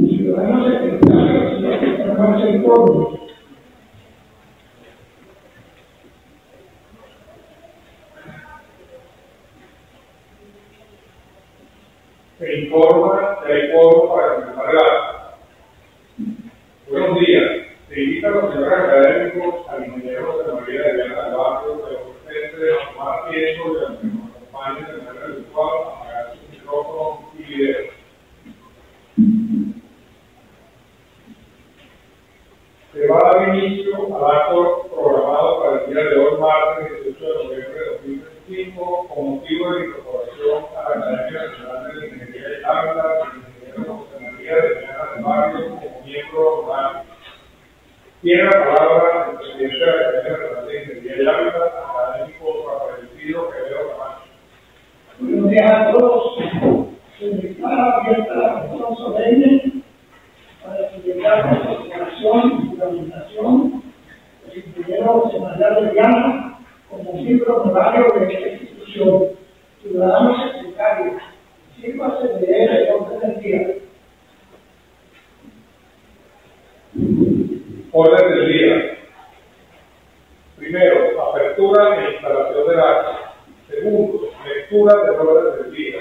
Ciudadanos secretarios, los que trabajan en torno. Se informa que hay foro para comenzar el acto. Buenos días. Se invita a los señores académicos, al ingeniero José María de Viana del Barrio, de los presentes a tomar asiento y a los que nos acompañen de manera virtual a apagar sus micrófonos y videos. Se va a dar inicio al acto programado para el día de hoy, martes 18 de noviembre de 2025, con motivo de la incorporación a la Academia Nacional de Ingeniería y Hábitat del ingeniero José María de Viana del Barrio como miembro honorario. Tiene la palabra el presidente de la Academia Nacional de Ingeniería y Hábitat, académico Rafael Quevedo Camacho. Buenos días a todos. Se declara abierta la sesión solemne para celebrar la incorporación y fundamentación del ingeniero José María de Viana como miembro honorario de esta institución. Ciudadanos secretarios, sírvase de él el orden del día. Orden del día. Primero, apertura e instalación del acta. Segundo, lectura del orden del día.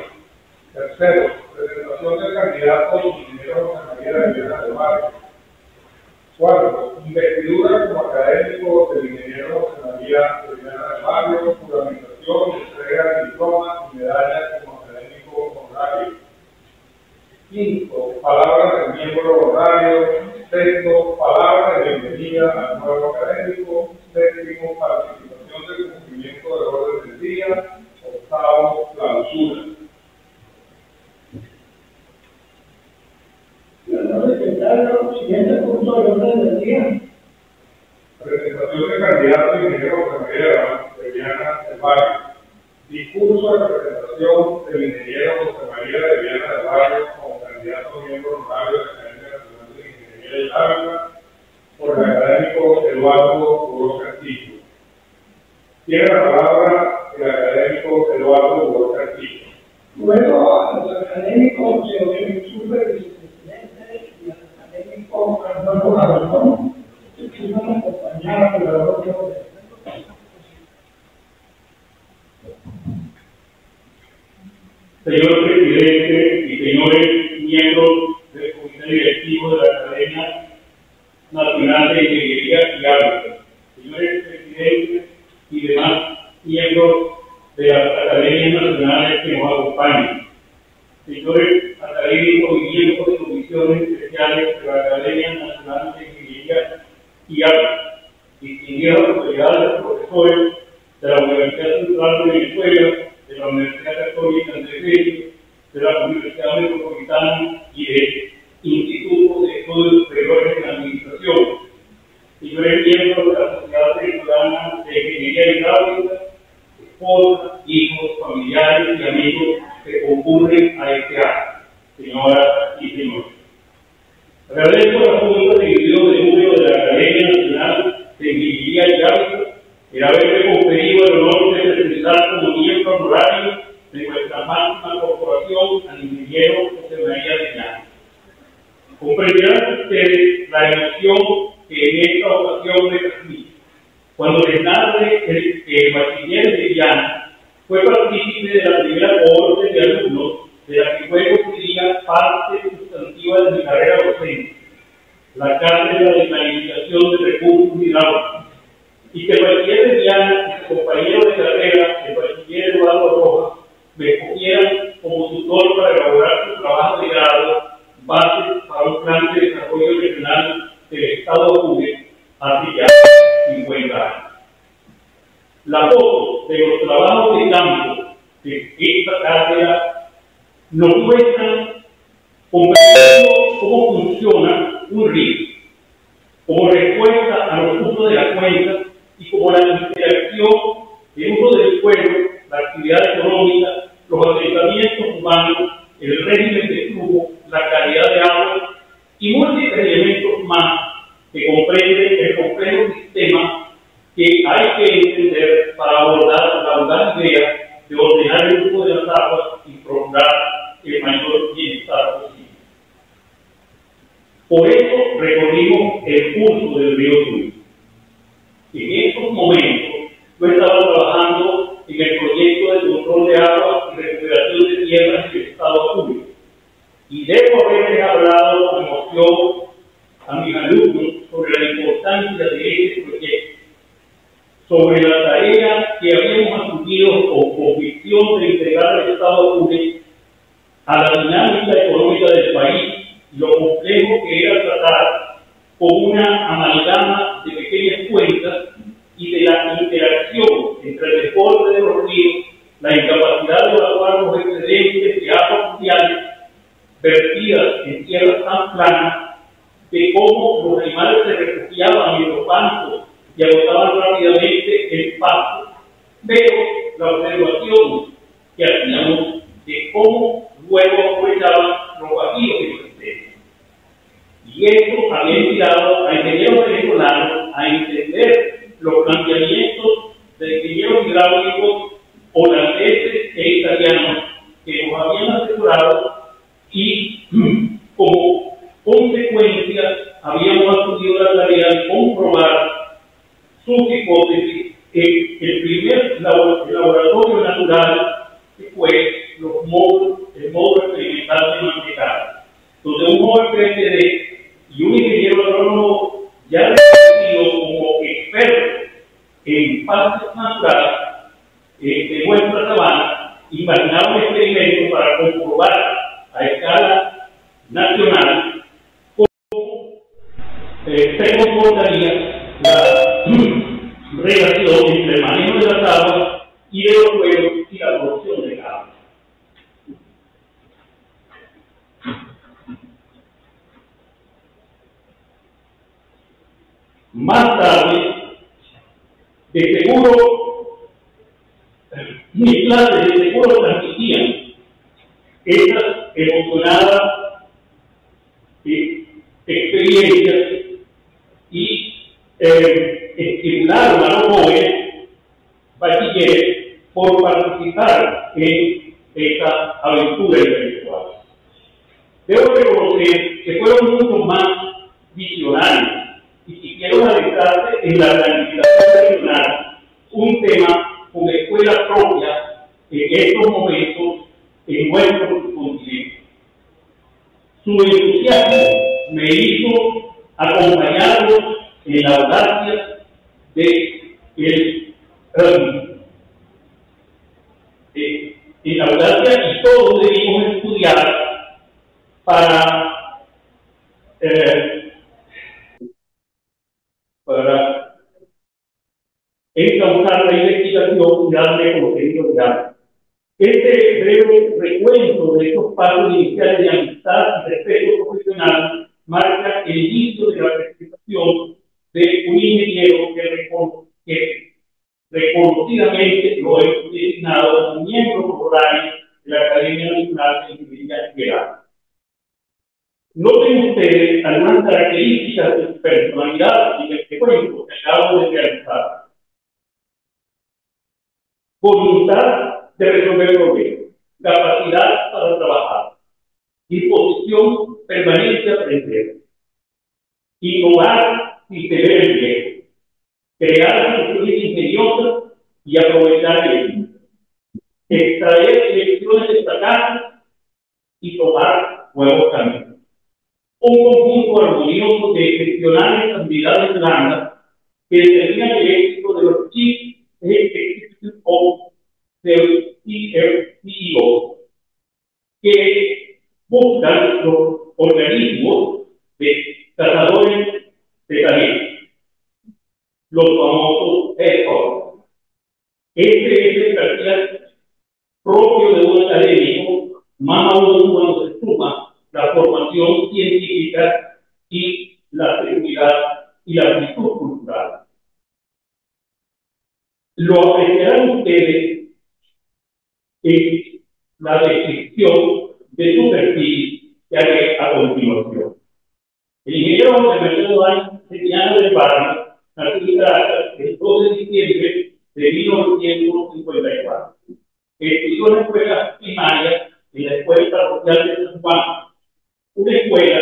Tercero, presentación del candidato ingeniero José María de Viana del Barrio. Cuarto, investidura como académico del ingeniero José María de Viana del Barrio, juramentación y entrega de diplomas y medallas como académico honorario. Quinto, palabras del miembro honorario. Sexto, palabras de bienvenida al nuevo académico. Séptimo, participación del cumplimiento del orden del día. Octavo, clausura. Ciudadanos secretarios, siguiente punto del orden del día. Presentación del candidato ingeniero José María de Viana del Barrio. Discurso de presentación del ingeniero José María de Viana del Barrio como candidato miembro honorario de la Academia Nacional de Ingeniería y Hábitat por el académico Eduardo Hugo Castillo. Tiene la palabra el académico Eduardo Hugo Castillo. Luego a los académicos José Super, vicepresidente, y al académico Arnoldo Garzón, que se van a acompañar a la orden de Señor presidente y señores miembros del comité directivo de la Academia Nacional de Ingeniería y Hábitat, señores presidentes y demás miembros de las Academias Nacionales que nos acompañan, señores académicos y miembros de comisiones especiales de la Academia Nacional de Ingeniería y Hábitat, distinguidas autoridades, profesores de la Universidad Central de Venezuela, de la Universidad Católica Andrés Bello, de la Universidad Metropolitana y del Instituto de Estudios Superiores en Administración, señores miembros de la Sociedad Venezolana de Ingeniería y Hábitat, esposas, hijos, familiares y amigos que concurren a este acto, señoras y señores. Agradezco a la Junta de Dirección de Número de la Academia Nacional de Ingeniería y Hábitat el haberme conferido el honor de presentar como miembro honorario de nuestra máxima corporación al ingeniero José María de Viana. Comprenderán ustedes la emoción que en esta ocasión me transmite cuando les narre que el bachiller de Viana fue partícipe de la primera cohorte de alumnos de la que luego sería parte sustantiva de mi carrera docente, la cátedra de Planificación de Recursos Hidráulicos, y que el bachiller de Viana y su compañero de carrera, el bachiller Eduardo Rojas, me escogieran como tutor para elaborar su trabajo de grado, base para un plan de desarrollo regional del Estado Apure hace ya 50 años. La foto de los trabajos de campo de esta cátedra nos muestra comprendiendo cómo funciona un río, como respuesta a los usos de la cuenca y como la interacción del uso del suelo, la actividad económica, los asentamientos humanos, el régimen de flujo, la calidad de agua y múltiples elementos más que comprenden el complejo sistema que hay que entender para abordar la audaz idea de ordenar el flujo de las aguas y procurar el mayor bienestar posible. Por eso recorrimos el curso del río Tuy. En estos momentos yo estaba trabajando en el proyecto de control de aguas y recuperación de tierras en el estado Tuy. Y debo haberles hablado con emoción a mis alumnos sobre la importancia de este proyecto, sobre la tarea que habíamos asumido con convicción de integrar el estado Tuy a la dinámica económica del país, lo complejo que era tratar con una amalgama de pequeñas cuentas y de la interacción entre el desborde de los ríos, la incapacidad de evacuar los excedentes de aguas fluviales vertidas en tierras tan planas, de cómo los animales se refugiaban en los bancos y agotaban rápidamente el pasto, pero la observación que hacíamos de cómo luego aprovechaban los vacíos de los sistemas. Y esto había inspirado a ingenieros venezolanos a entender los planteamientos de ingenieros hidráulicos holandeses e italianos que nos habían asesorado y como consecuencia habíamos asumido la tarea de comprobar sus hipótesis en el primer laboratorio natural que fue el módulo experimental de Mantecado, donde un joven PhD y un ingeniero agrónomo ya reconocido como experto en partes naturales de nuestra sabana imaginaron un experimento para comprobar a escala nacional cómo se comportaría la relación entre el manejo de las aguas y de los suelos y la producción de agua. Más tarde, de seguro, mis clases de seguro transmitían estas emocionadas experiencias y estimularon a los jóvenes bachilleres por participar en esta aventura intelectual. Debo reconocer que fueron mucho más visionarios y quisieron adentrarse en la planificación regional, un tema con escuela propia en estos momentos en nuestro continente. Su entusiasmo me hizo acompañarlos en la audacia en la audacia, y todos debimos estudiar para encauzar la investigación y darle contenido real. Este breve recuento de estos pasos iniciales de amistad y respeto profesional marca el inicio de la presentación de un ingeniero que reconocidamente lo he designado como miembro honorario de la Academia Nacional de Ingeniería General. Noten ustedes algunas características de su personalidad en este cuento que acabo de realizar. Voluntad de resolver problemas, capacidad para trabajar, disposición permanente a aprender, innovar sin tener el riesgo, crear soluciones ingeniosas y aprovechar el tiempo, extraer lecciones del fracaso y tomar nuevos caminos. Un conjunto armonioso de excepcionales habilidades blandas que determinan el éxito de los Chief Executive Officers CEO, que buscan los organismos de cazadores de talentos, los famosos headhunters. Este es el carácter propio de un académico, más aún cuando se suma la formación científica y la seguridad y la actitud cultural. Lo apreciarán ustedes en la descripción de su perfil que haré a continuación. El ingeniero José Mercedes Antoniano del Barrio nació en Caracas el 12 de diciembre de 1954. estudió en la escuela primaria en la escuela parroquial de San Juan, una escuela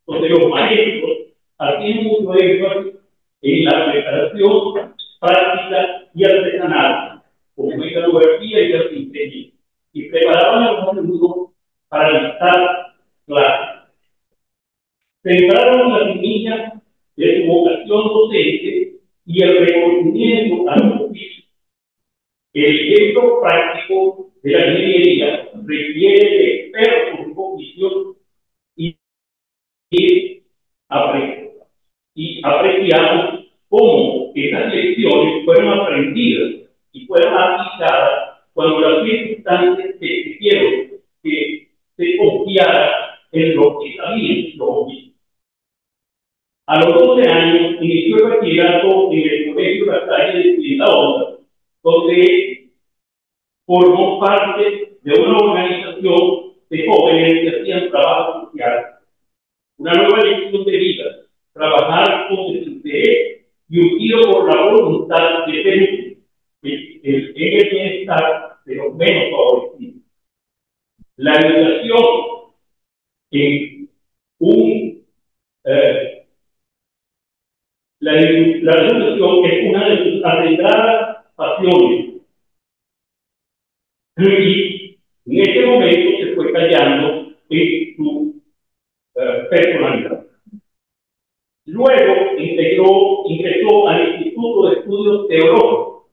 donde los maestros hacían mucho énfasis en la preparación práctica y artesanal, como mecanografía y carpintería, y preparaban a los alumnos para dictar clases. Centraron la semilla de su vocación docente y el reconocimiento a los oficios. El ejemplo práctico de la ingeniería requiere de expertos en oficios y apreciamos cómo esas lecciones fueron aprendidas y fueron aplicadas cuando las circunstancias exigieron que se confiara en lo que sabían los oficios. A los 12 años inició el bachillerato en el Colegio La Salle de Ciudad, donde formó parte de una organización de jóvenes que hacían trabajo social. Una nueva lección de vida, trabajar con desinterés y unido por la voluntad de servir en el bienestar de los menos favorecidos. La educación en la educación es una de sus arraigadas pasiones. Y en este momento se fue callando en su personalidad. Luego ingresó al Instituto de Estudios Teológicos,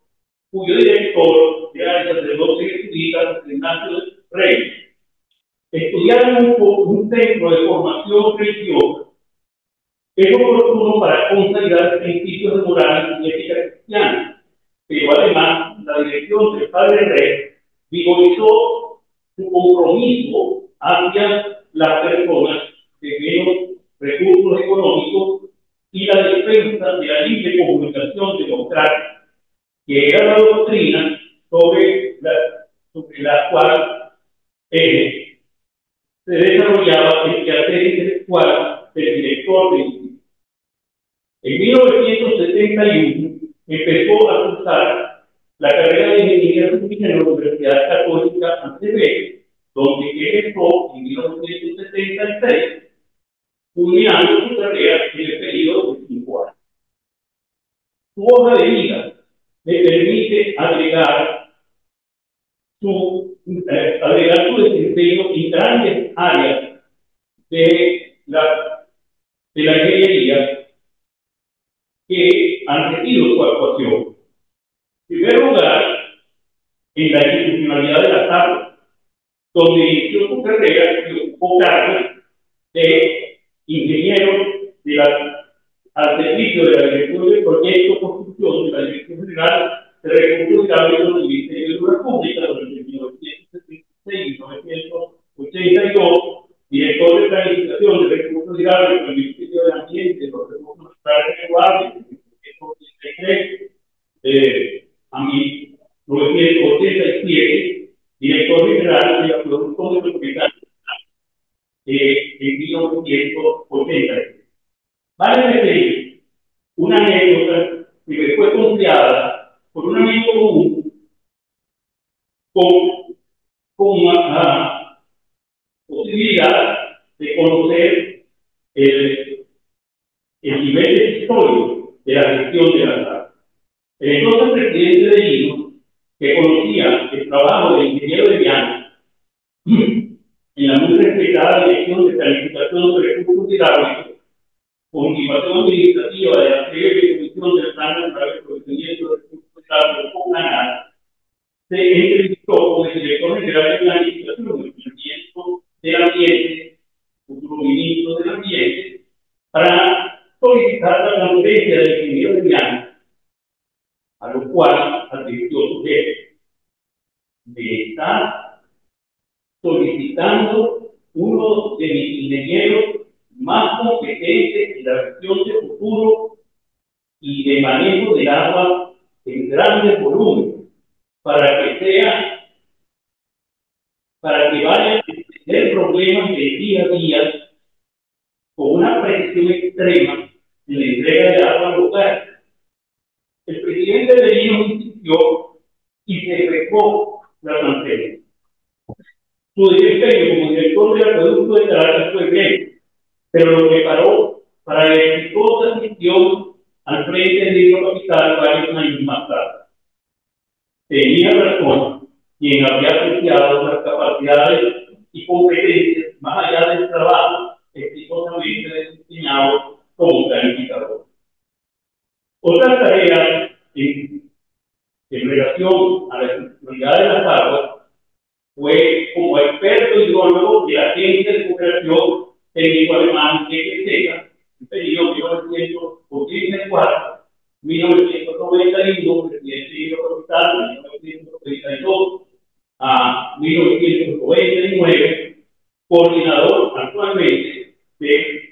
cuyo director era el sacerdote jesuita Ignacio Reyes. Estudiar en un centro de formación religiosa es oportuno para consolidar principios de moral y ética cristiana, pero además la dirección del Padre Rey vigorizó su compromiso hacia las personas de menos recursos económicos y la defensa de la libre comunicación democrática, que era la doctrina sobre la cual se desarrollaba el quehacer intelectual del director del instituto. En 1971 empezó a cursar la carrera de ingeniería civil en la Universidad Católica Anteverde, donde egresó en 1976, culminando su carrera en el periodo de 5 años. Su hoja de vida le permite agregar su desempeño en grandes áreas de la ingeniería que han regido su actuación. En primer lugar, en la institucionalidad de la SAP, donde inició su carrera y ocupó cargos de ingeniero al servicio de la dirección del proyecto construcción de la Dirección General de Recursos Hidráulicos del Ministerio de Obras Públicas durante 1976 y 1982, director de planificación de recursos hidráulicos del Ministerio del Ambiente y los Recursos Naturales Renovables en 1983, a 1987, director general de la producción de propiedades en 1983. Vale referir una anécdota que me fue confiada por un amigo común con una posibilidad de conocer el nivel histórico de la gestión de la SAP. El entonces presidente de Lino, que conocía el trabajo del ingeniero de Viana en la muy respetada Dirección de Planificación de Recursos Hidráulicos, continuación administrativa de la breve Comisión del Plan Nacional de Procedimiento de Recursos Hidráulicos con Canal, se entrevistó con el director general de Planificación, el Ministro del Ambiente, futuro ministro del Ambiente, para solicitar la transferencia del ingeniero de Viana, a lo cual advirtió su jefe: me está solicitando uno de mis ingenieros más competentes en la gestión de futuro y de manejo del agua en grandes volúmenes, para que vaya a entender problemas del día a día con una precisión extrema en la entrega de agua local. El presidente de Lino insistió y se efectuó la transferencia Su desempeño como director del acueducto de Caracas fue breve, pero lo preparó para la exitosa gestión al frente del Hidrocapital varios años más tarde. Tenía razón quien había apreciado las capacidades y competencias más allá del trabajo exitosamente desempeñado como planificador. Otra tarea en relación a la estructuralidad de las aguas fue como experto hidrólogo de la Agencia de Cooperación Técnico Alemán EGTECA, en periodo 1984, 1991, presidente de Hidrocapital, 1992 a 1999, coordinador actualmente de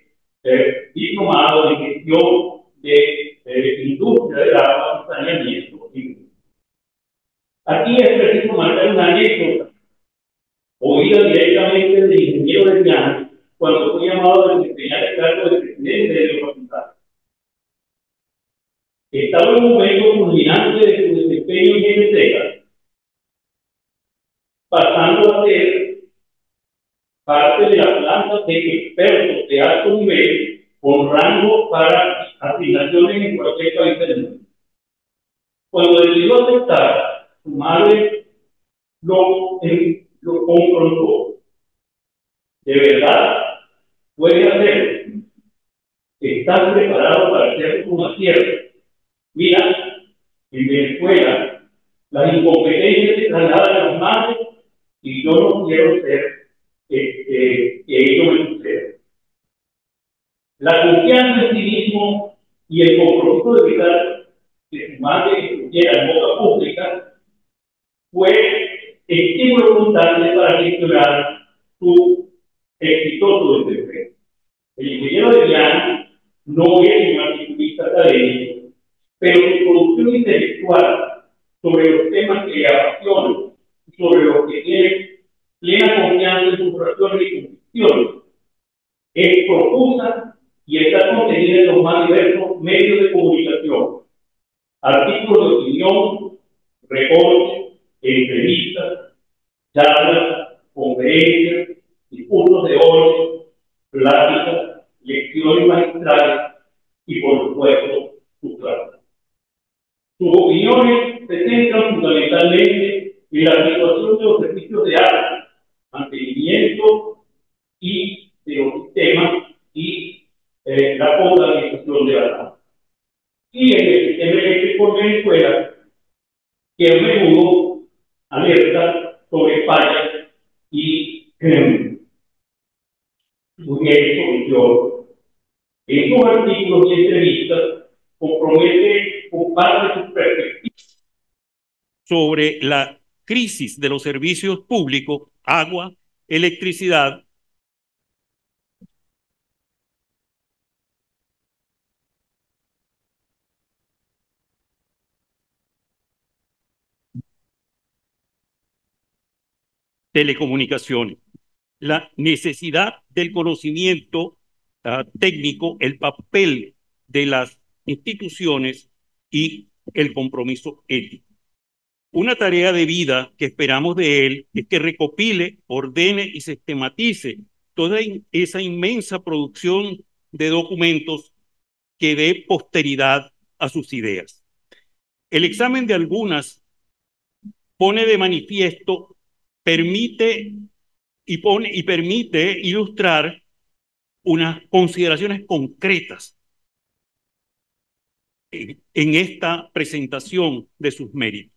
diplomado en gestión de industria del agua y saneamiento. Aquí es preciso marcar una anécdota oída directamente del ingeniero de Llano cuando fue llamado a desempeñar el cargo de presidente de Hidrocapital. Estaba en un momento culminante de su desempeño en EGTECA, pasando a ser parte de la planta de expertos de alto nivel con rango para asignaciones en cualquier país del mundo. Cuando decidió aceptar, su madre lo confrontó. ¿De verdad puedes hacerlo? ¿Estás preparado para hacer una cierre? Mira, en Venezuela las incompetencias se trasladan a las madres y yo no quiero ser que ello me suceda. La confianza en sí mismo y el compromiso de evitar que su madre estuviera en boca pública fue estímulo constante para gestionar su exitoso desempeño. El ingeniero de Llano no es un articulista académico, pero su producción intelectual sobre los temas que le apasionan, sobre los que tiene plena confianza en sus oraciones y convicciones, es profusa y está contenida en los más diversos medios de comunicación, artículos de opinión, reportes, entrevistas, charlas, conferencias, discursos de oro, pláticas, lecciones magistrales y, por supuesto, sus clases. Sus opiniones se centran fundamentalmente en la situación de los servicios de agua, mantenimiento y de los sistemas y la potabilización de la agua. Y en el sistema eléctrico en Venezuela, que a menudo alerta sobre fallas y sugiere solución. En sus artículos y entrevistas comparte sus perspectivas sobre la crisis de los servicios públicos, agua, electricidad, telecomunicaciones, la necesidad del conocimiento técnico, el papel de las instituciones y el compromiso ético. Una tarea de vida que esperamos de él es que recopile, ordene y sistematice toda esa inmensa producción de documentos que dé posteridad a sus ideas. El examen de algunas pone de manifiesto, permite ilustrar unas consideraciones concretas en esta presentación de sus méritos.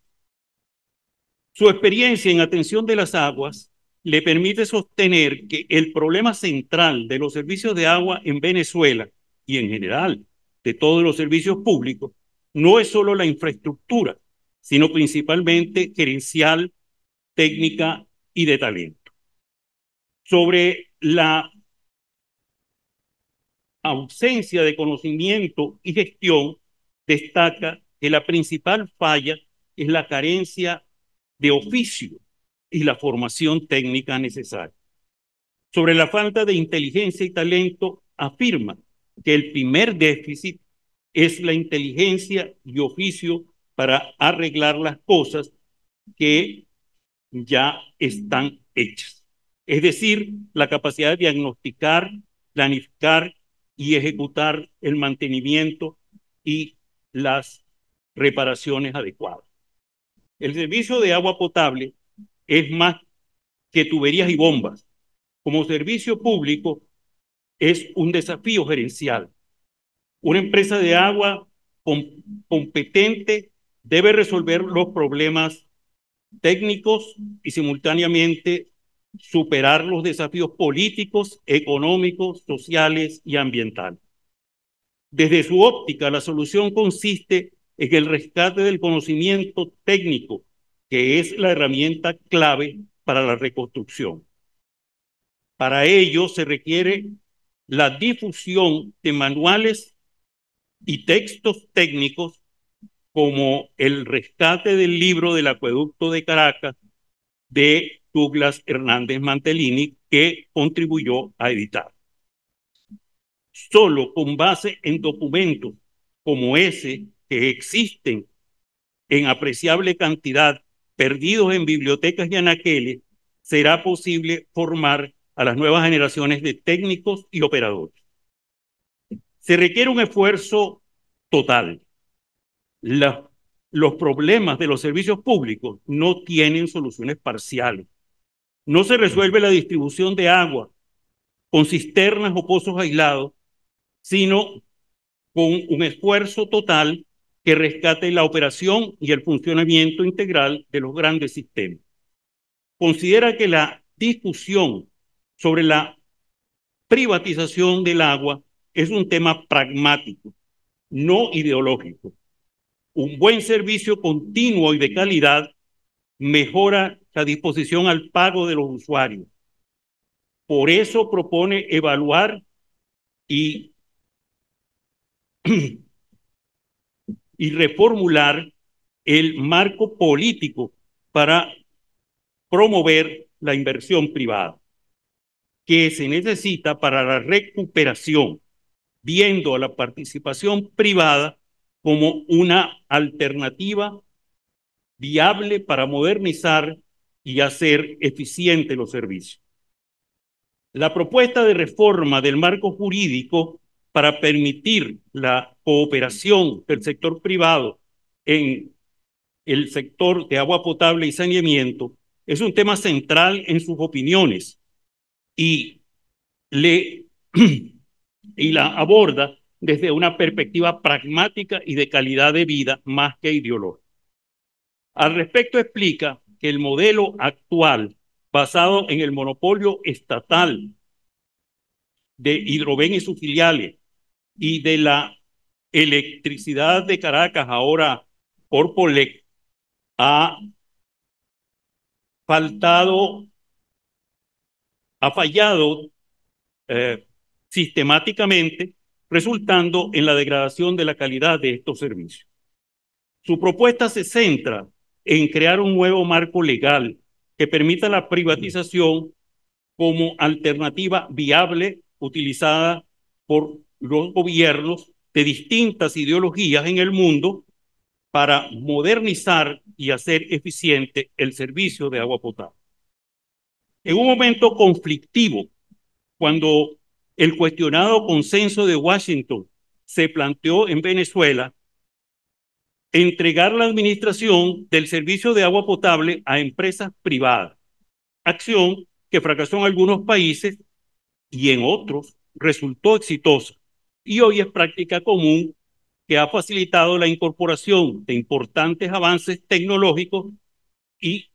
Su experiencia en atención de las aguas le permite sostener que el problema central de los servicios de agua en Venezuela y en general de todos los servicios públicos no es solo la infraestructura, sino principalmente gerencial, técnica y de talento. Sobre la ausencia de conocimiento y gestión, destaca que la principal falla es la carencia de oficio y la formación técnica necesaria. Sobre la falta de inteligencia y talento, afirma que el primer déficit es la inteligencia y oficio para arreglar las cosas que ya están hechas. es decir, la capacidad de diagnosticar, planificar y ejecutar el mantenimiento y las reparaciones adecuadas. El servicio de agua potable es más que tuberías y bombas. Como servicio público es un desafío gerencial. Una empresa de agua competente debe resolver los problemas técnicos y simultáneamente superar los desafíos políticos, económicos, sociales y ambientales. Desde su óptica, la solución consiste en el rescate del conocimiento técnico, que es la herramienta clave para la reconstrucción. Para ello se requiere la difusión de manuales y textos técnicos como el rescate del libro del acueducto de Caracas de Douglas Hernández Mantelini, que contribuyó a editar. Solo con base en documentos como ese, que existen en apreciable cantidad, perdidos en bibliotecas y anaqueles, será posible formar a las nuevas generaciones de técnicos y operadores. Se requiere un esfuerzo total. Los problemas de los servicios públicos no tienen soluciones parciales. No se resuelve la distribución de agua con cisternas o pozos aislados, sino con un esfuerzo total que rescate la operación y el funcionamiento integral de los grandes sistemas. Considera que la discusión sobre la privatización del agua es un tema pragmático, no ideológico. Un buen servicio continuo y de calidad mejora la disposición al pago de los usuarios. Por eso propone evaluar y reformular el marco político para promover la inversión privada, que se necesita para la recuperación, viendo a la participación privada como una alternativa viable para modernizar y hacer eficientes los servicios. La propuesta de reforma del marco jurídico para permitir la cooperación del sector privado en el sector de agua potable y saneamiento es un tema central en sus opiniones y la aborda desde una perspectiva pragmática y de calidad de vida más que ideológica. Al respecto explica que el modelo actual, basado en el monopolio estatal de Hidroven y sus filiales y de la electricidad de Caracas, ahora Corpolec, ha fallado sistemáticamente, resultando en la degradación de la calidad de estos servicios. Su propuesta se centra en crear un nuevo marco legal que permita la privatización como alternativa viable utilizada por los gobiernos de distintas ideologías en el mundo para modernizar y hacer eficiente el servicio de agua potable. En un momento conflictivo, cuando el cuestionado consenso de Washington se planteó en Venezuela, entregar la administración del servicio de agua potable a empresas privadas, acción que fracasó en algunos países y en otros resultó exitosa, y hoy es práctica común que ha facilitado la incorporación de importantes avances tecnológicos y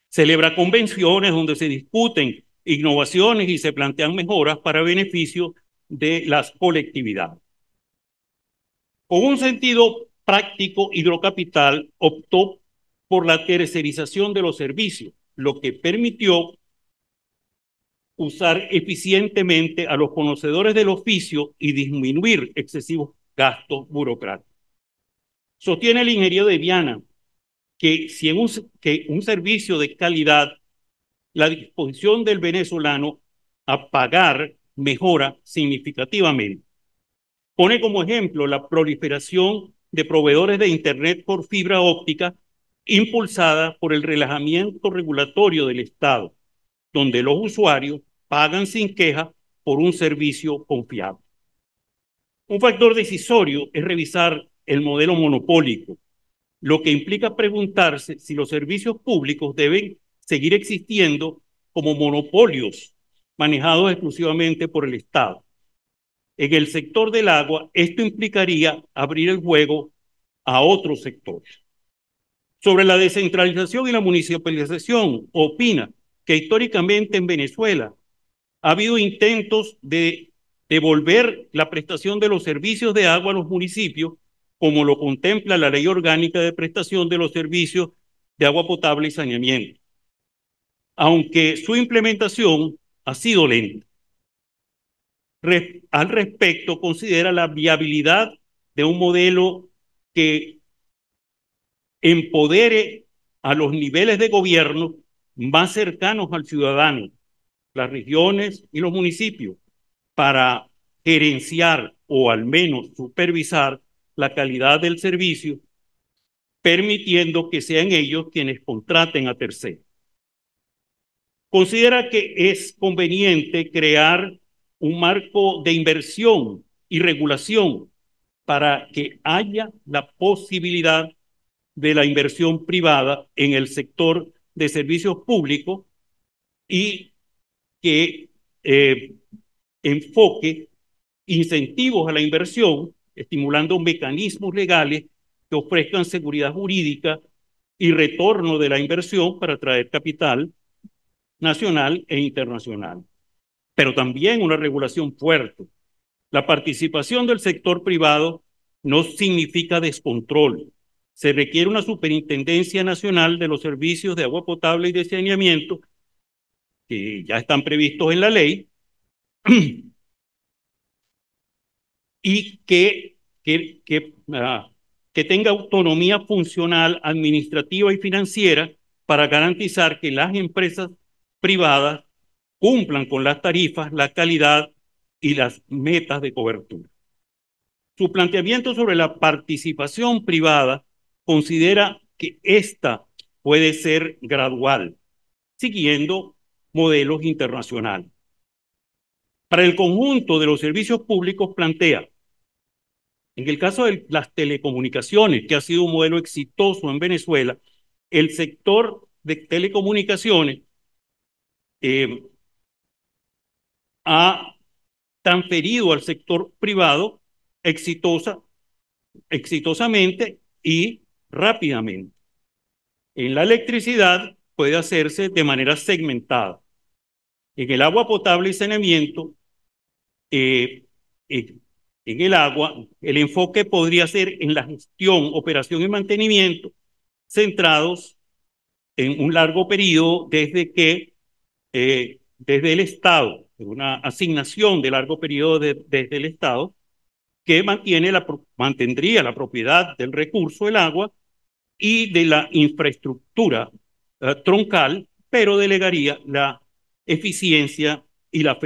celebra convenciones donde se discuten innovaciones y se plantean mejoras para beneficio de las colectividades. Con un sentido práctico, Hidrocapital optó por la tercerización de los servicios, lo que permitió usar eficientemente a los conocedores del oficio y disminuir excesivos gastos burocráticos. Sostiene el ingeniero de Viana que si en un servicio de calidad, la disposición del venezolano a pagar mejora significativamente. Pone como ejemplo la proliferación de proveedores de Internet por fibra óptica impulsada por el relajamiento regulatorio del Estado, donde los usuarios pagan sin queja por un servicio confiable. Un factor decisorio es revisar el modelo monopólico, lo que implica preguntarse si los servicios públicos deben seguir existiendo como monopolios manejados exclusivamente por el Estado. En el sector del agua, esto implicaría abrir el juego a otros sectores. Sobre la descentralización y la municipalización, opina que históricamente en Venezuela ha habido intentos de devolver la prestación de los servicios de agua a los municipios, como lo contempla la Ley Orgánica de Prestación de los Servicios de Agua Potable y Saneamiento, aunque su implementación ha sido lenta. Al respecto, considera la viabilidad de un modelo que empodere a los niveles de gobierno más cercanos al ciudadano, las regiones y los municipios, para gerenciar o al menos supervisar la calidad del servicio, permitiendo que sean ellos quienes contraten a terceros. Considera que es conveniente crear un marco de inversión y regulación para que haya la posibilidad de la inversión privada en el sector de servicios públicos y que enfoque incentivos a la inversión, estimulando mecanismos legales que ofrezcan seguridad jurídica y retorno de la inversión para atraer capital nacional e internacional. Pero también una regulación fuerte. La participación del sector privado no significa descontrol. Se requiere una superintendencia nacional de los servicios de agua potable y de saneamiento, que ya están previstos en la ley, y que tenga autonomía funcional, administrativa y financiera para garantizar que las empresas privadas cumplan con las tarifas, la calidad y las metas de cobertura. Su planteamiento sobre la participación privada considera que esta puede ser gradual, siguiendo modelos internacionales. Para el conjunto de los servicios públicos plantea, en el caso de las telecomunicaciones, que ha sido un modelo exitoso en Venezuela, el sector de telecomunicaciones ha transferido al sector privado exitosamente y rápidamente. En la electricidad puede hacerse de manera segmentada. En el agua potable y saneamiento, en el agua, el enfoque podría ser en la gestión, operación y mantenimiento, centrados en un largo periodo desde el Estado, una asignación de largo periodo desde el Estado, que mantendría la propiedad del recurso, el agua, y de la infraestructura troncal, pero delegaría la eficiencia y la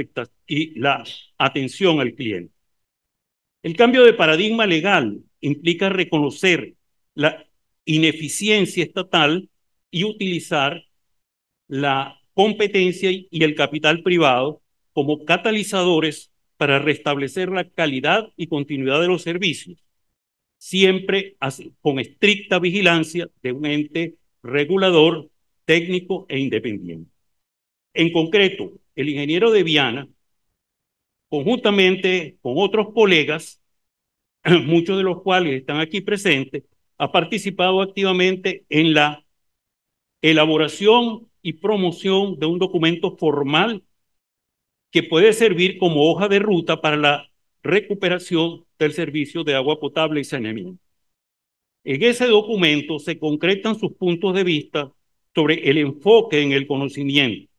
atención al cliente. El cambio de paradigma legal implica reconocer la ineficiencia estatal y utilizar la competencia y el capital privado como catalizadores para restablecer la calidad y continuidad de los servicios, siempre con estricta vigilancia de un ente regulador, técnico e independiente. En concreto, el ingeniero de Viana, conjuntamente con otros colegas, muchos de los cuales están aquí presentes, ha participado activamente en la elaboración y promoción de un documento formal que puede servir como hoja de ruta para la recuperación del servicio de agua potable y saneamiento. En ese documento se concretan sus puntos de vista sobre el enfoque en el conocimiento.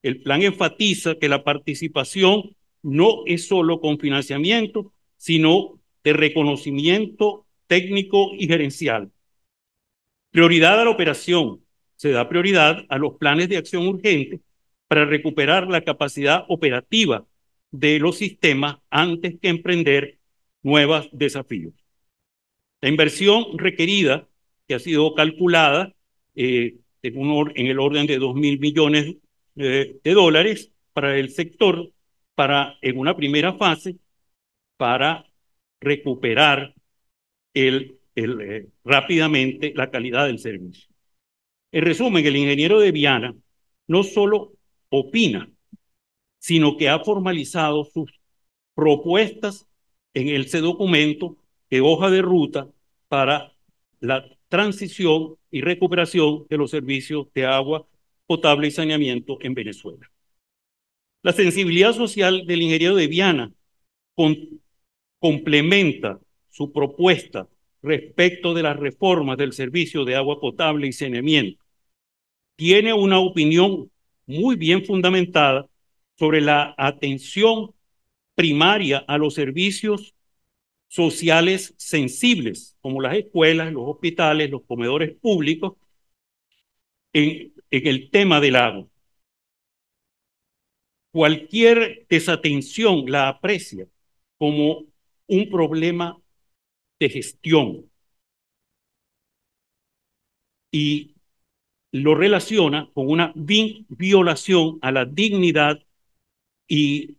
El plan enfatiza que la participación no es solo con financiamiento, sino de reconocimiento técnico y gerencial. Prioridad a la operación. Se da prioridad a los planes de acción urgente para recuperar la capacidad operativa de los sistemas antes que emprender nuevos desafíos. La inversión requerida, que ha sido calculada en el orden de 2.000 millones de dólares para el sector, en una primera fase, para recuperar rápidamente la calidad del servicio. En resumen, el ingeniero de Viana no solo opina, sino que ha formalizado sus propuestas en ese documento de hoja de ruta para la transición y recuperación de los servicios de agua potable y saneamiento en Venezuela. La sensibilidad social del ingeniero de Viana complementa su propuesta respecto de las reformas del servicio de agua potable y saneamiento. Tiene una opinión muy bien fundamentada sobre la atención primaria a los servicios sociales sensibles, como las escuelas, los hospitales, los comedores públicos, en el tema del agua. Cualquier desatención la aprecia como un problema de gestión y lo relaciona con una violación a la dignidad y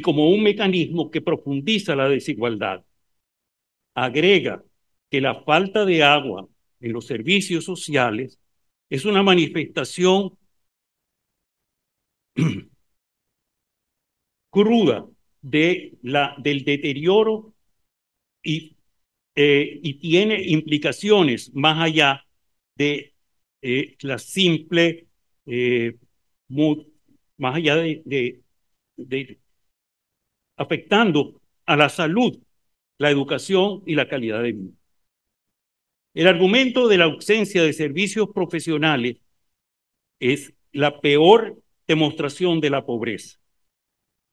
como un mecanismo que profundiza la desigualdad. Agrega que la falta de agua en los servicios sociales es una manifestación cruda del deterioro y tiene implicaciones más allá de la simple, más allá de afectando a la salud, la educación y la calidad de vida. El argumento de la ausencia de servicios profesionales es la peor demostración de la pobreza.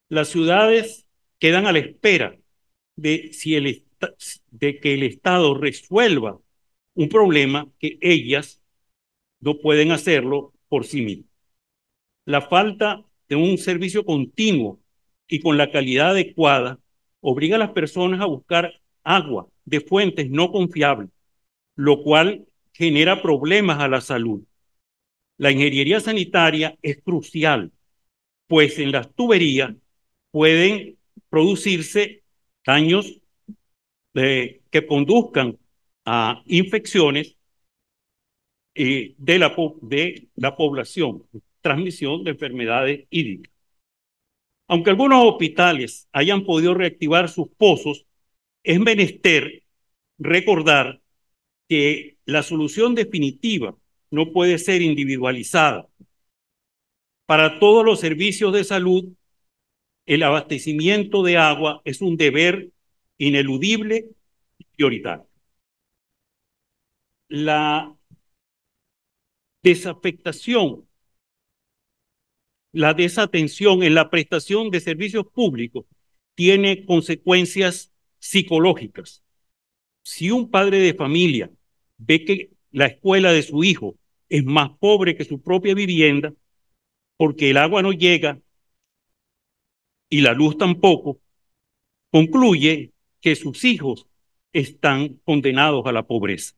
Las ciudades quedan a la espera de que el Estado resuelva un problema que ellas no pueden hacerlo por sí mismas. La falta de un servicio continuo y con la calidad adecuada obliga a las personas a buscar agua de fuentes no confiables, lo cual genera problemas a la salud. La ingeniería sanitaria es crucial, pues en las tuberías pueden producirse daños que conduzcan a infecciones de la población, transmisión de enfermedades hídricas. Aunque algunos hospitales hayan podido reactivar sus pozos, es menester recordar que la solución definitiva no puede ser individualizada. Para todos los servicios de salud, el abastecimiento de agua es un deber ineludible y prioritario. La desafectación, la desatención en la prestación de servicios públicos tiene consecuencias psicológicas. Si un padre de familia ve que la escuela de su hijo es más pobre que su propia vivienda porque el agua no llega y la luz tampoco, concluye que sus hijos están condenados a la pobreza.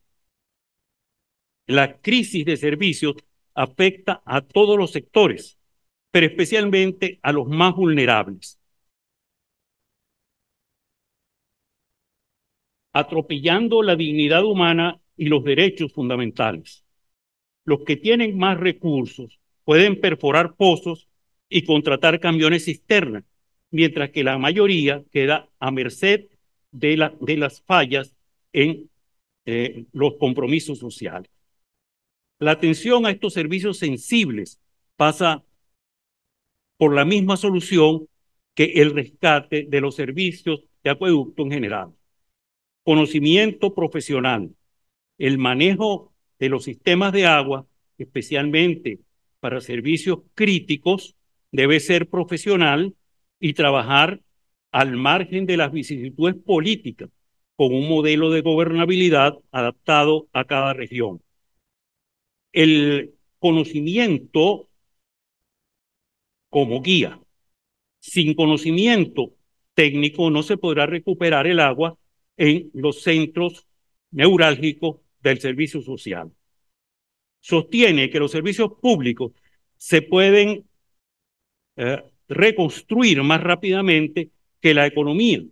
La crisis de servicios afecta a todos los sectores, pero especialmente a los más vulnerables, atropellando la dignidad humana y los derechos fundamentales. Los que tienen más recursos pueden perforar pozos y contratar camiones cisterna, mientras que la mayoría queda a merced de las fallas en los compromisos sociales. La atención a estos servicios sensibles pasa por la misma solución que el rescate de los servicios de acueducto en general. Conocimiento profesional, el manejo de los sistemas de agua, especialmente para servicios críticos, debe ser profesional y trabajar al margen de las vicisitudes políticas, con un modelo de gobernabilidad adaptado a cada región. El conocimiento como guía, Sin conocimiento técnico no se podrá recuperar el agua en los centros neurálgicos del servicio social. Sostiene que los servicios públicos se pueden reconstruir más rápidamente que la economía,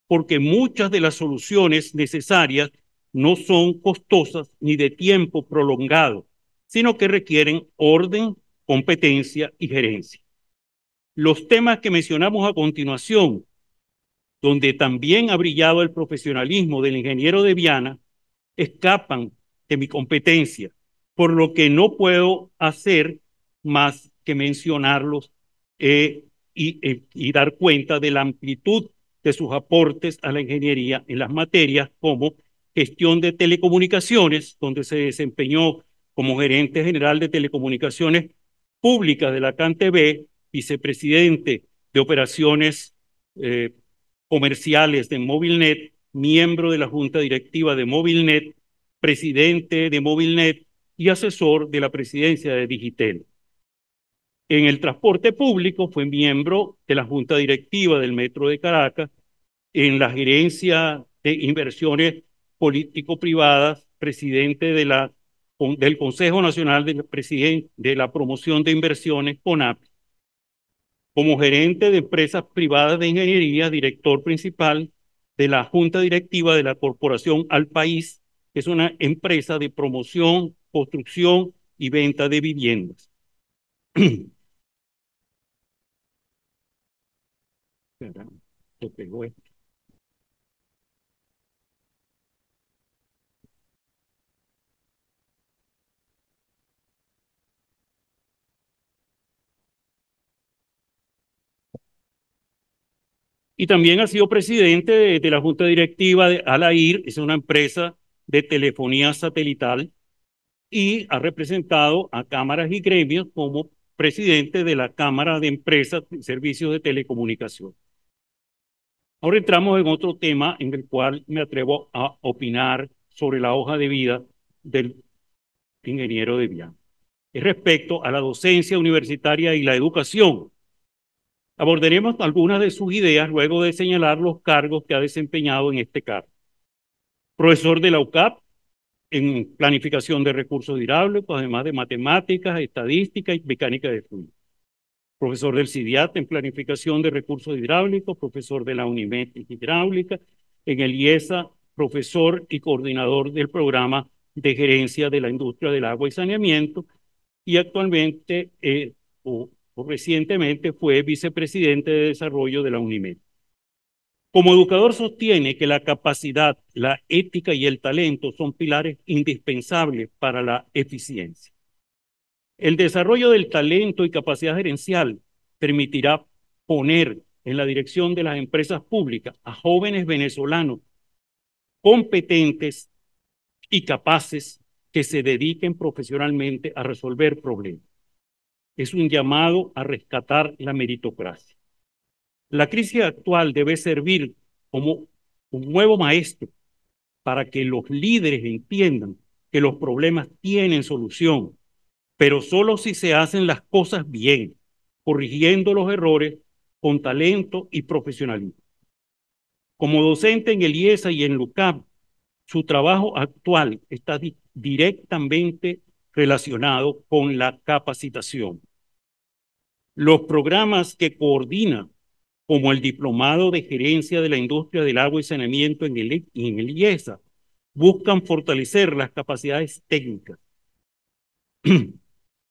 porque muchas de las soluciones necesarias no son costosas ni de tiempo prolongado, sino que requieren orden, competencia y gerencia. Los temas que mencionamos a continuación, donde también ha brillado el profesionalismo del ingeniero de Viana, escapan de mi competencia, por lo que no puedo hacer más que mencionarlos y dar cuenta de la amplitud de sus aportes a la ingeniería en las materias como gestión de telecomunicaciones, donde se desempeñó como gerente general de telecomunicaciones públicas de la CANTV, vicepresidente de operaciones comerciales de Movilnet, miembro de la junta directiva de Movilnet, presidente de Movilnet y asesor de la presidencia de Digitel. En el transporte público fue miembro de la junta directiva del Metro de Caracas, en la gerencia de inversiones político-privadas, presidente del Consejo Nacional de la Promoción de Inversiones, CONAP, como gerente de empresas privadas de ingeniería, director principal de la junta directiva de la Corporación Al País, que es una empresa de promoción, construcción y venta de viviendas. Se pegó esto. Y también ha sido presidente de la junta directiva de Alair, es una empresa de telefonía satelital, y ha representado a cámaras y gremios como presidente de la Cámara de Empresas y Servicios de Telecomunicación. Ahora entramos en otro tema en el cual me atrevo a opinar sobre la hoja de vida del ingeniero de Viana. Es respecto a la docencia universitaria y la educación. Abordaremos algunas de sus ideas luego de señalar los cargos que ha desempeñado en este cargo. Profesor de la UCAP en planificación de recursos hidráulicos, además de matemáticas, estadística y mecánica de fluidos. Profesor del CIDIAT en planificación de recursos hidráulicos, profesor de la UNIMED en hidráulica, en el IESA, profesor y coordinador del programa de gerencia de la industria del agua y saneamiento, y actualmente o recientemente fue vicepresidente de desarrollo de la UNIMED. Como educador sostiene que la capacidad, la ética y el talento son pilares indispensables para la eficiencia. El desarrollo del talento y capacidad gerencial permitirá poner en la dirección de las empresas públicas a jóvenes venezolanos competentes y capaces que se dediquen profesionalmente a resolver problemas. Es un llamado a rescatar la meritocracia. La crisis actual debe servir como un nuevo maestro para que los líderes entiendan que los problemas tienen solución, pero solo si se hacen las cosas bien, corrigiendo los errores con talento y profesionalismo. Como docente en el IESA y en LUCAP, su trabajo actual está directamente relacionado con la capacitación. Los programas que coordina, como el Diplomado de Gerencia de la Industria del Agua y Saneamiento en el IESA, buscan fortalecer las capacidades técnicas,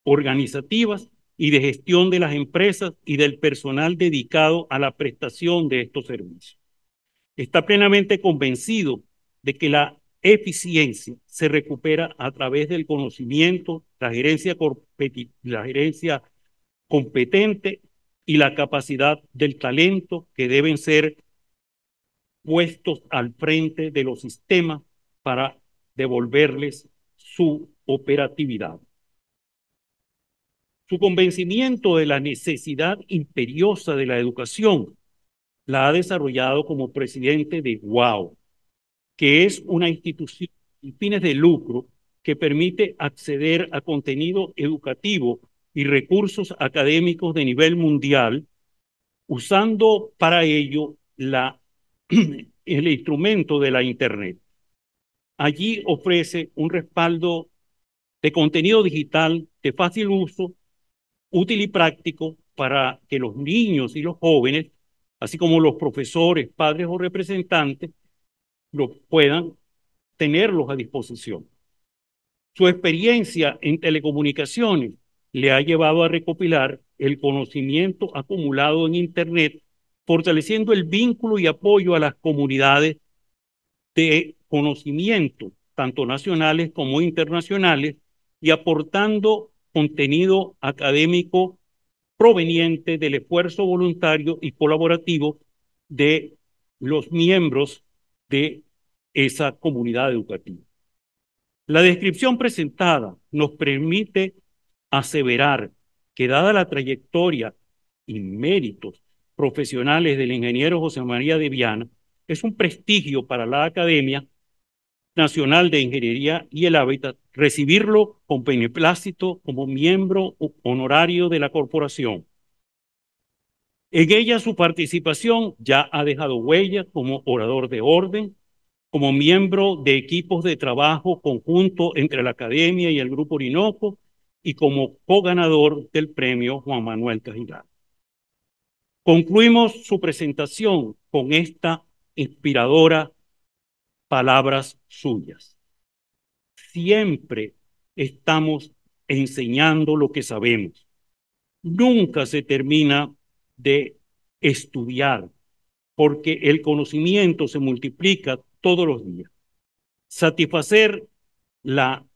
organizativas y de gestión de las empresas y del personal dedicado a la prestación de estos servicios. Está plenamente convencido de que la eficiencia se recupera a través del conocimiento, la gerencia competente y la capacidad del talento que deben ser puestos al frente de los sistemas para devolverles su operatividad. Su convencimiento de la necesidad imperiosa de la educación la ha desarrollado como presidente de WOW, que es una institución sin fines de lucro que permite acceder a contenido educativo y recursos académicos de nivel mundial usando para ello el instrumento de la Internet. Allí ofrece un respaldo de contenido digital de fácil uso, útil y práctico para que los niños y los jóvenes, así como los profesores, padres o representantes, puedan tenerlos a disposición. Su experiencia en telecomunicaciones le ha llevado a recopilar el conocimiento acumulado en Internet, fortaleciendo el vínculo y apoyo a las comunidades de conocimiento, tanto nacionales como internacionales, y aportando contenido académico proveniente del esfuerzo voluntario y colaborativo de los miembros de esa comunidad educativa. La descripción presentada nos permite aseverar que dada la trayectoria y méritos profesionales del ingeniero José María de Viana, es un prestigio para la Academia Nacional de Ingeniería y el Hábitat recibirlo con beneplácito como miembro honorario de la corporación. En ella su participación ya ha dejado huella como orador de orden, como miembro de equipos de trabajo conjunto entre la Academia y el Grupo Orinoco y como co-ganador del premio Juan Manuel Cajirá. Concluimos su presentación con esta inspiradora palabras suyas. Siempre estamos enseñando lo que sabemos. Nunca se termina de estudiar, porque el conocimiento se multiplica todos los días. Satisfacer la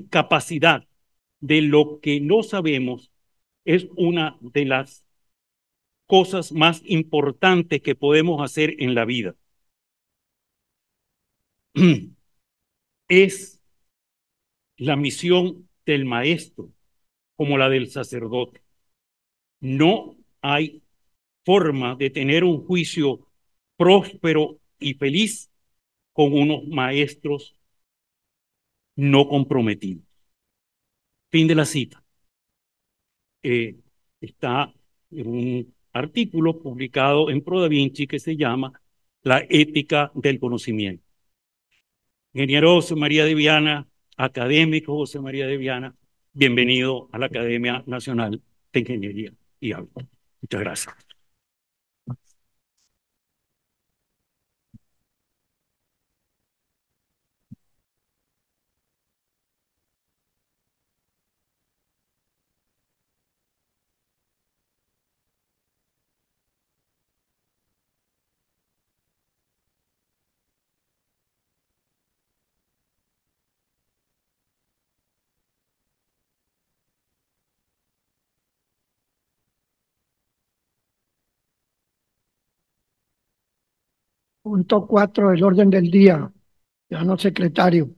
capacidad de lo que no sabemos es una de las cosas más importantes que podemos hacer en la vida. Es la misión del maestro como la del sacerdote. No hay forma de tener un juicio próspero y feliz con unos maestros no comprometidos. Fin de la cita. Está en un artículo publicado en Pro Da Vinci que se llama La ética del conocimiento. Ingeniero José María de Viana, académico José María de Viana, bienvenido a la Academia Nacional de Ingeniería y Hábitat. Muchas gracias. Punto 4 del orden del día. Ciudadano secretario.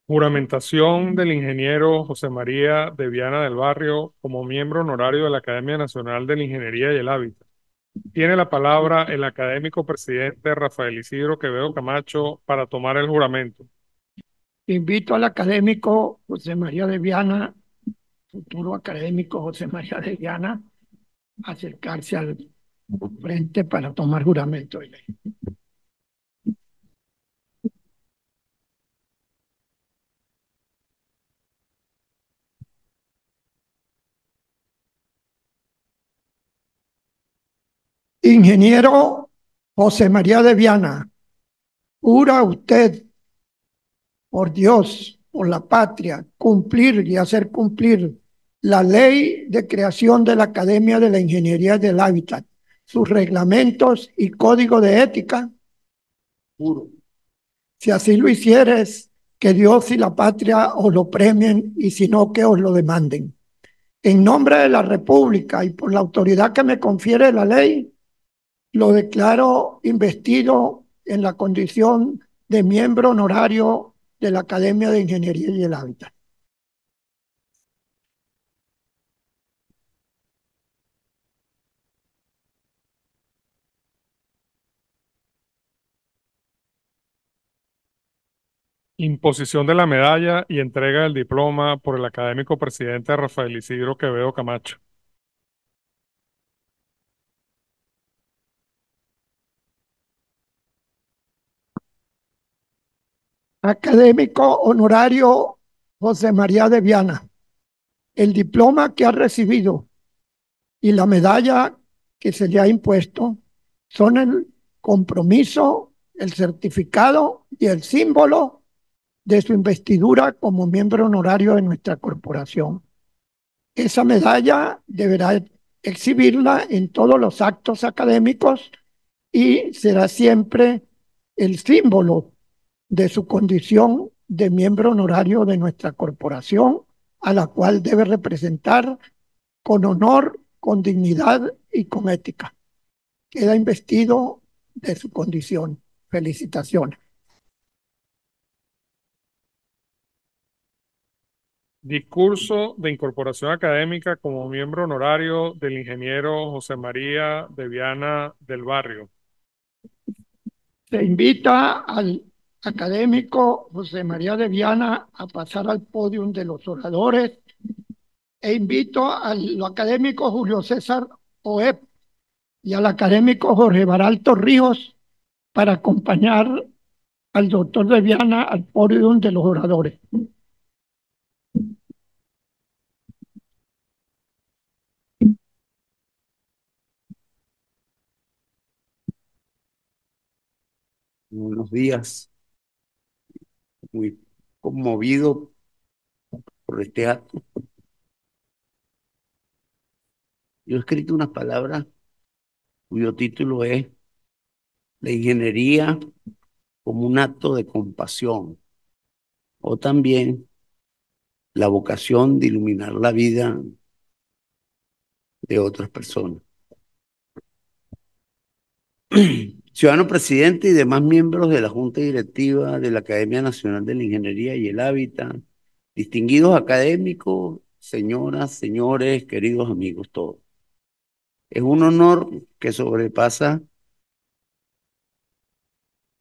Juramentación del ingeniero José María de Viana del Barrio como miembro honorario de la Academia Nacional de la Ingeniería y el Hábitat. Tiene la palabra el académico presidente Rafael Isidro Quevedo Camacho para tomar el juramento. Invito al académico José María de Viana, futuro académico José María de Viana, a acercarse al frente para tomar juramento de ley. Ingeniero José María de Viana, ¿jura usted por Dios, por la patria, cumplir y hacer cumplir la ley de creación de la Academia de la Ingeniería del Hábitat, sus reglamentos y código de ética? Juro. Si así lo hicieres, que Dios y la patria os lo premien, y si no, que os lo demanden. En nombre de la República y por la autoridad que me confiere la ley, lo declaro investido en la condición de miembro honorario de la Academia de Ingeniería y el Hábitat. Imposición de la medalla y entrega del diploma por el académico presidente Rafael Isidro Quevedo Camacho. Académico honorario José María de Viana, el diploma que ha recibido y la medalla que se le ha impuesto son el compromiso, el certificado y el símbolo de su investidura como miembro honorario de nuestra corporación. Esa medalla deberá exhibirla en todos los actos académicos y será siempre el símbolo de su condición de miembro honorario de nuestra corporación, a la cual debe representar con honor, con dignidad y con ética. Queda investido de su condición. Felicitaciones. Discurso de incorporación académica como miembro honorario del ingeniero José María de Viana del Barrio. Se invita al académico José María de Viana a pasar al podio de los oradores e invito al académico Julio César Oep y al académico Jorge Baralto Ríos para acompañar al doctor de Viana al podio de los oradores. Buenos días, muy conmovido por este acto. Yo he escrito unas palabras cuyo título es La ingeniería como un acto de compasión, o también la vocación de iluminar la vida de otras personas. Ciudadano presidente y demás miembros de la Junta Directiva de la Academia Nacional de la Ingeniería y el Hábitat, distinguidos académicos, señoras, señores, queridos amigos todos. Es un honor que sobrepasa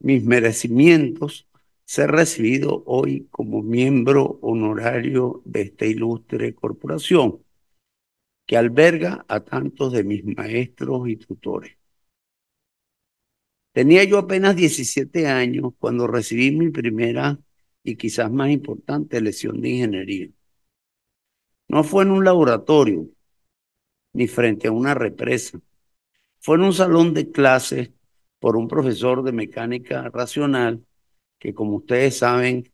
mis merecimientos ser recibido hoy como miembro honorario de esta ilustre corporación que alberga a tantos de mis maestros y tutores. Tenía yo apenas 17 años cuando recibí mi primera y quizás más importante lección de ingeniería. No fue en un laboratorio ni frente a una represa. Fue en un salón de clases por un profesor de mecánica racional que, como ustedes saben,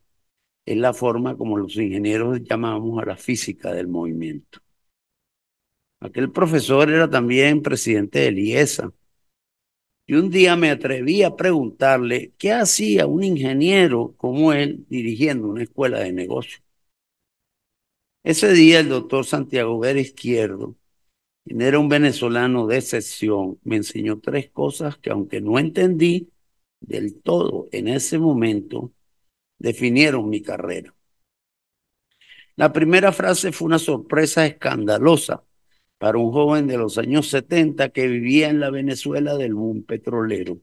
es la forma como los ingenieros llamamos a la física del movimiento. Aquel profesor era también presidente del IESA. Y un día me atreví a preguntarle qué hacía un ingeniero como él dirigiendo una escuela de negocios. Ese día el doctor Santiago Vera Izquierdo, quien era un venezolano de excepción, me enseñó tres cosas que, aunque no entendí del todo en ese momento, definieron mi carrera. La primera frase fue una sorpresa escandalosa para un joven de los años 70 que vivía en la Venezuela del boom petrolero.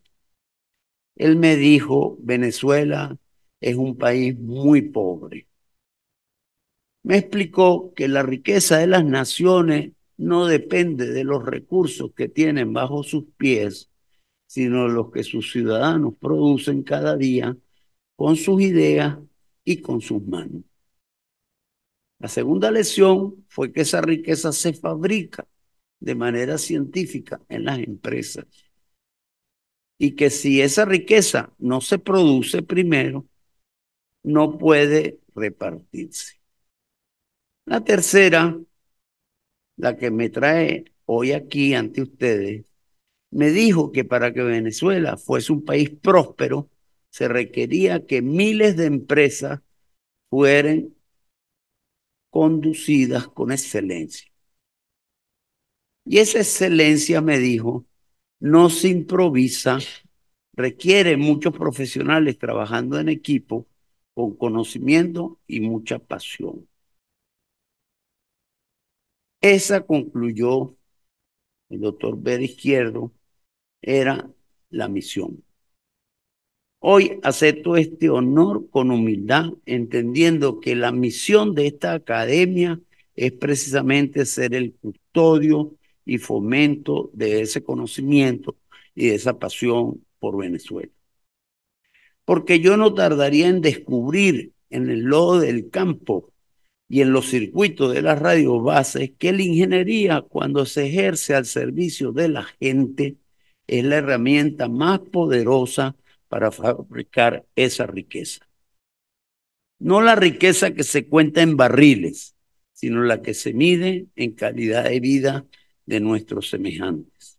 Él me dijo, Venezuela es un país muy pobre. Me explicó que la riqueza de las naciones no depende de los recursos que tienen bajo sus pies, sino los que sus ciudadanos producen cada día con sus ideas y con sus manos. La segunda lección fue que esa riqueza se fabrica de manera científica en las empresas y que si esa riqueza no se produce primero, no puede repartirse. La tercera, la que me trae hoy aquí ante ustedes, me dijo que para que Venezuela fuese un país próspero, se requería que miles de empresas fueran conducidas con excelencia. Y esa excelencia, me dijo, no se improvisa, requiere muchos profesionales trabajando en equipo con conocimiento y mucha pasión. Esa, concluyó el doctor Vera Izquierdo, era la misión. Hoy acepto este honor con humildad, entendiendo que la misión de esta academia es precisamente ser el custodio y fomento de ese conocimiento y de esa pasión por Venezuela. Porque yo no tardaría en descubrir en el lodo del campo y en los circuitos de las radiobases que la ingeniería, cuando se ejerce al servicio de la gente, es la herramienta más poderosa para fabricar esa riqueza. No la riqueza que se cuenta en barriles, sino la que se mide en calidad de vida de nuestros semejantes.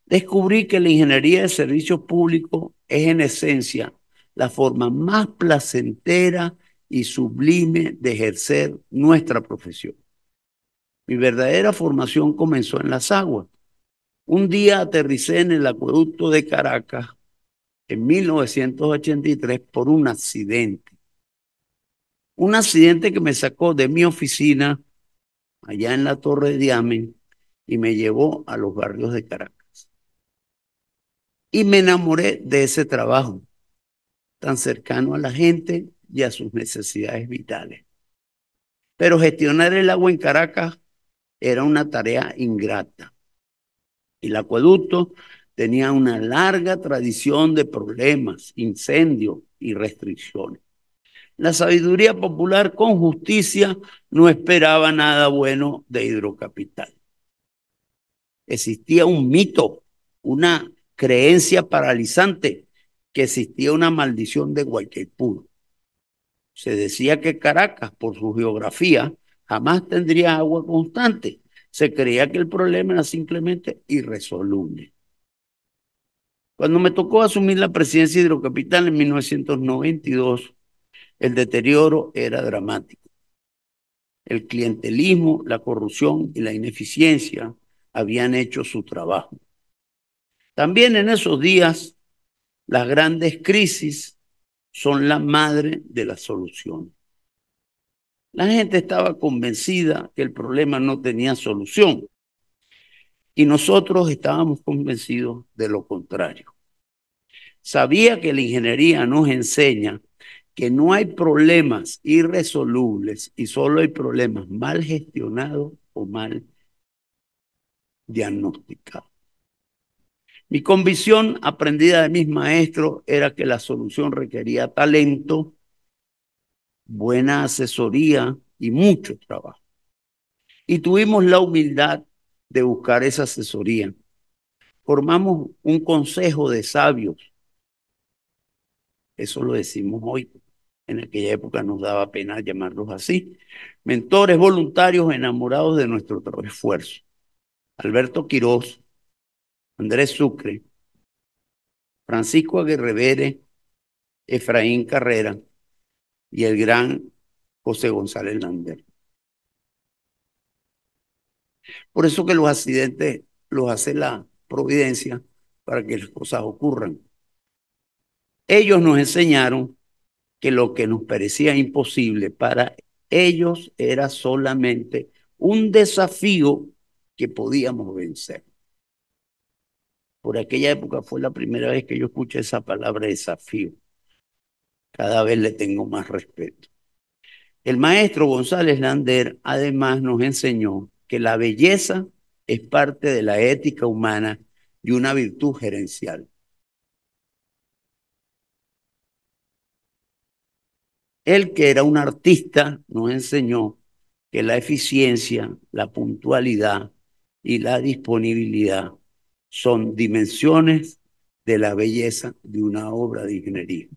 Descubrí que la ingeniería de servicios públicos es en esencia la forma más placentera y sublime de ejercer nuestra profesión. Mi verdadera formación comenzó en las aguas. Un día aterricé en el acueducto de Caracas en 1983 por un accidente. Un accidente que me sacó de mi oficina allá en la Torre de Diamen y me llevó a los barrios de Caracas. Y me enamoré de ese trabajo tan cercano a la gente y a sus necesidades vitales. Pero gestionar el agua en Caracas era una tarea ingrata. El acueducto tenía una larga tradición de problemas, incendios y restricciones. La sabiduría popular con justicia no esperaba nada bueno de Hidrocapital. Existía un mito, una creencia paralizante, que existía una maldición de Guaycaipuro. Se decía que Caracas, por su geografía, jamás tendría agua constante. Se creía que el problema era simplemente irresoluble. Cuando me tocó asumir la presidencia de Hidrocapital en 1992, el deterioro era dramático. El clientelismo, la corrupción y la ineficiencia habían hecho su trabajo. También en esos días, las grandes crisis son la madre de la solución. La gente estaba convencida que el problema no tenía solución y nosotros estábamos convencidos de lo contrario. Sabía que la ingeniería nos enseña que no hay problemas irresolubles y solo hay problemas mal gestionados o mal diagnosticados. Mi convicción aprendida de mis maestros era que la solución requería talento, buena asesoría y mucho trabajo. Y tuvimos la humildad de buscar esa asesoría. Formamos un consejo de sabios. Eso lo decimos hoy. En aquella época nos daba pena llamarlos así. Mentores voluntarios enamorados de nuestro esfuerzo. Alberto Quirós, Andrés Sucre, Francisco Aguirre, Efraín Carrera y el gran José González Lander. Por eso que los accidentes los hace la providencia para que las cosas ocurran. Ellos nos enseñaron que lo que nos parecía imposible para ellos era solamente un desafío que podíamos vencer. Por aquella época fue la primera vez que yo escuché esa palabra desafío. Cada vez le tengo más respeto. El maestro González Lander además nos enseñó que la belleza es parte de la ética humana y una virtud gerencial. Él, que era un artista, nos enseñó que la eficiencia, la puntualidad y la disponibilidad son dimensiones de la belleza de una obra de ingeniería.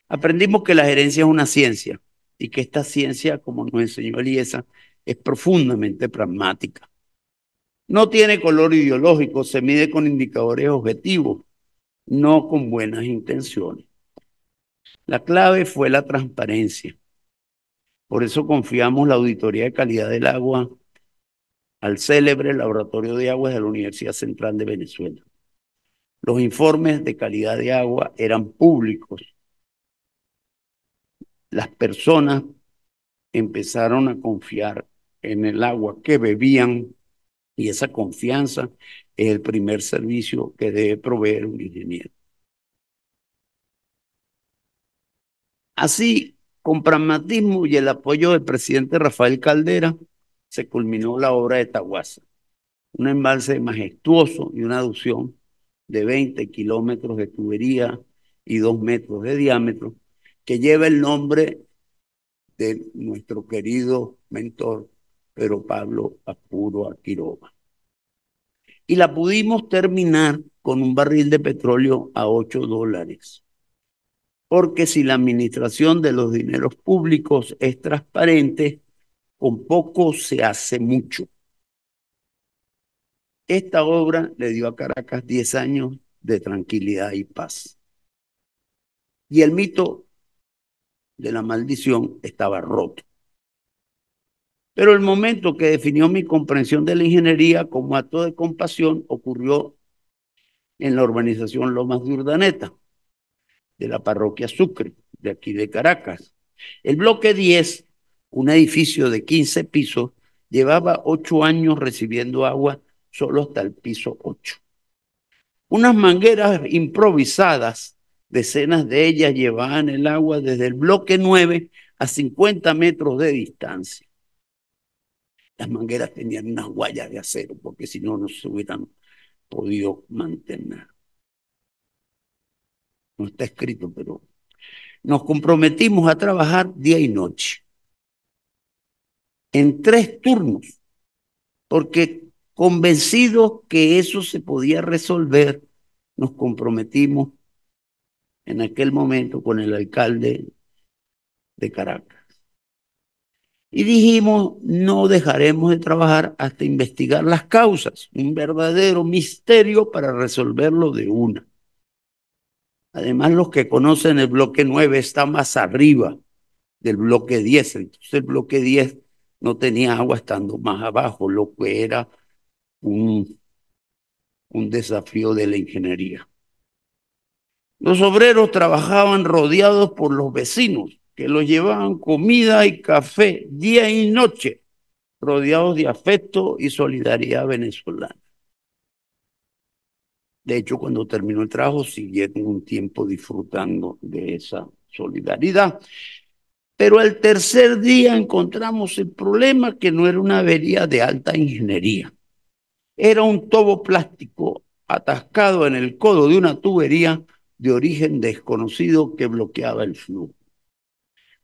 Aprendimos que la gerencia es una ciencia y que esta ciencia, como nos enseñó Eliezer, es profundamente pragmática. No tiene color ideológico, se mide con indicadores objetivos, no con buenas intenciones. La clave fue la transparencia. Por eso confiamos la auditoría de calidad del agua al célebre Laboratorio de Aguas de la Universidad Central de Venezuela. Los informes de calidad de agua eran públicos. Las personas empezaron a confiar en el agua que bebían y esa confianza es el primer servicio que debe proveer un ingeniero. Así, con pragmatismo y el apoyo del presidente Rafael Caldera, se culminó la obra de Taguasa, un embalse majestuoso y una aducción de 20 kilómetros de tubería y 2 metros de diámetro, que lleva el nombre de nuestro querido mentor, Pedro Pablo Apuro Quiroga. Y la pudimos terminar con un barril de petróleo a $8. Porque si la administración de los dineros públicos es transparente, con poco se hace mucho. Esta obra le dio a Caracas 10 años de tranquilidad y paz. Y el mito de la maldición estaba roto. Pero el momento que definió mi comprensión de la ingeniería como acto de compasión ocurrió en la urbanización Lomas de Urdaneta, de la parroquia Sucre, de aquí de Caracas. El bloque 10, un edificio de 15 pisos, llevaba 8 años recibiendo agua solo hasta el piso 8. Unas mangueras improvisadas, decenas de ellas llevaban el agua desde el bloque 9 a 50 metros de distancia. Las mangueras tenían unas guayas de acero, porque si no, no se hubieran podido mantener. No está escrito, pero nos comprometimos a trabajar día y noche, en 3 turnos, porque convencidos que eso se podía resolver, nos comprometimos en aquel momento con el alcalde de Caracas. Y dijimos, no dejaremos de trabajar hasta investigar las causas, un verdadero misterio para resolverlo de una. Además, los que conocen el bloque 9 está más arriba del bloque 10, entonces el bloque 10 no tenía agua estando más abajo, lo que era un desafío de la ingeniería. Los obreros trabajaban rodeados por los vecinos, que los llevaban comida y café día y noche, rodeados de afecto y solidaridad venezolana. De hecho, cuando terminó el trabajo, siguieron un tiempo disfrutando de esa solidaridad. Pero al tercer día encontramos el problema, que no era una avería de alta ingeniería. Era un tobo plástico atascado en el codo de una tubería de origen desconocido que bloqueaba el flujo.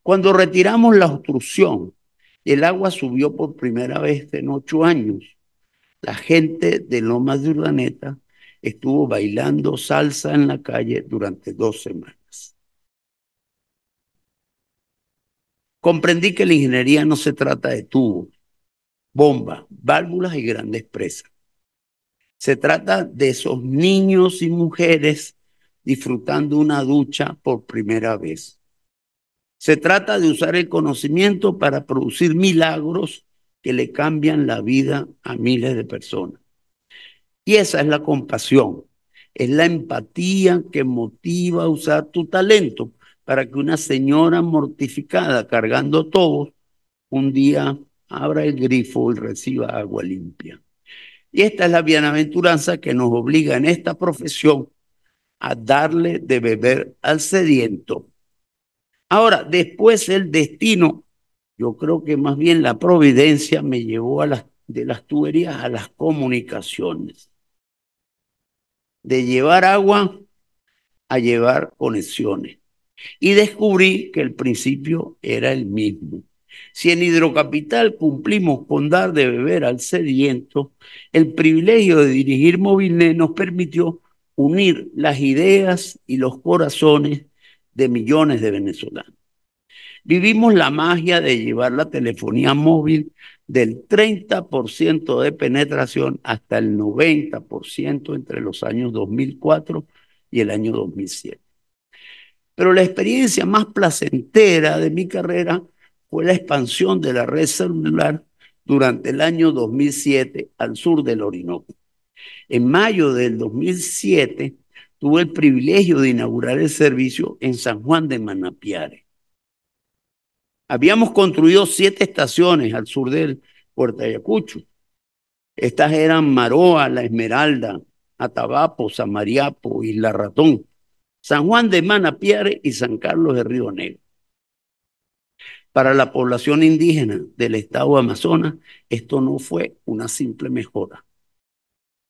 Cuando retiramos la obstrucción, el agua subió por primera vez en 8 años. La gente de Lomas de Urdaneta estuvo bailando salsa en la calle durante 2 semanas. Comprendí que la ingeniería no se trata de tubos, bombas, válvulas y grandes presas. Se trata de esos niños y mujeres disfrutando una ducha por primera vez. Se trata de usar el conocimiento para producir milagros que le cambian la vida a miles de personas. Y esa es la compasión, es la empatía que motiva a usar tu talento para que una señora mortificada cargando tobos un día abra el grifo y reciba agua limpia. Y esta es la bienaventuranza que nos obliga en esta profesión a darle de beber al sediento. Ahora, después el destino, yo creo que más bien la providencia me llevó de las tuberías a las comunicaciones. De llevar agua a llevar conexiones. Y descubrí que el principio era el mismo. Si en Hidrocapital cumplimos con dar de beber al sediento, el privilegio de dirigir Movilnet nos permitió unir las ideas y los corazones de millones de venezolanos. Vivimos la magia de llevar la telefonía móvil del 30% de penetración hasta el 90% entre los años 2004 y el año 2007. Pero la experiencia más placentera de mi carrera fue la expansión de la red celular durante el año 2007 al sur del Orinoco. En mayo del 2007 tuve el privilegio de inaugurar el servicio en San Juan de Manapiare. Habíamos construido 7 estaciones al sur del Puerto Ayacucho. Estas eran Maroa, La Esmeralda, Atabapo, Samariapo, Isla Ratón, San Juan de Manapiare y San Carlos de Río Negro. Para la población indígena del estado de Amazonas, esto no fue una simple mejora.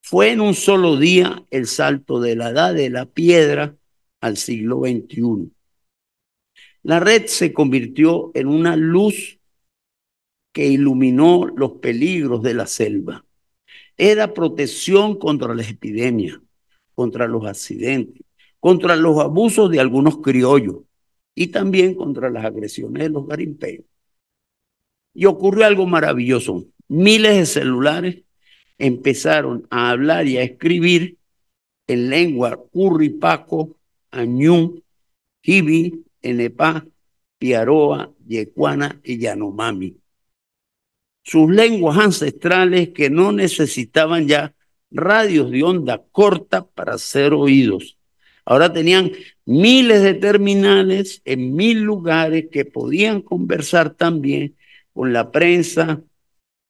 Fue en un solo día el salto de la edad de la piedra al siglo XXI. La red se convirtió en una luz que iluminó los peligros de la selva. Era protección contra las epidemias, contra los accidentes, contra los abusos de algunos criollos y también contra las agresiones de los garimpeos. Y ocurrió algo maravilloso. Miles de celulares empezaron a hablar y a escribir en lengua curripaco, añún, jibi, enepá, piaroa, yecuana y yanomami. Sus lenguas ancestrales que no necesitaban ya radios de onda corta para ser oídos. Ahora tenían miles de terminales en 1000 lugares que podían conversar también con la prensa,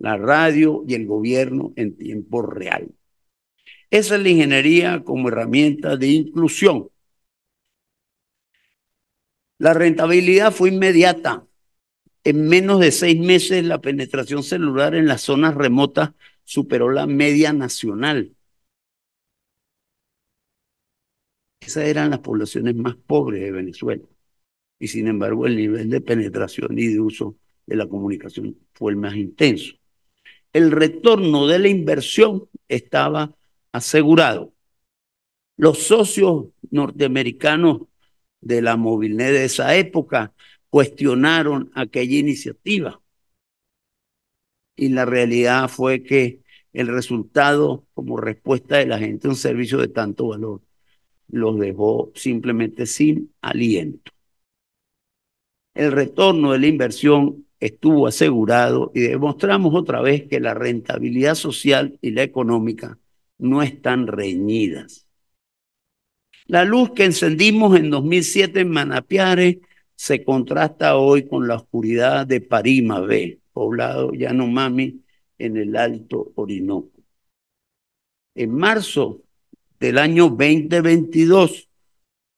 la radio y el gobierno en tiempo real. Esa es la ingeniería como herramienta de inclusión. La rentabilidad fue inmediata. En menos de 6 meses, la penetración celular en las zonas remotas superó la media nacional. Esas eran las poblaciones más pobres de Venezuela. Y sin embargo, el nivel de penetración y de uso de la comunicación fue el más intenso. El retorno de la inversión estaba asegurado. Los socios norteamericanos de la Movilnet de esa época cuestionaron aquella iniciativa. Y la realidad fue que el resultado, como respuesta de la gente a un servicio de tanto valor, los dejó simplemente sin aliento. El retorno de la inversión estuvo asegurado y demostramos otra vez que la rentabilidad social y la económica no están reñidas. La luz que encendimos en 2007 en Manapiare se contrasta hoy con la oscuridad de Parimabé, poblado Yanomami en el Alto Orinoco. En marzo del año 2022,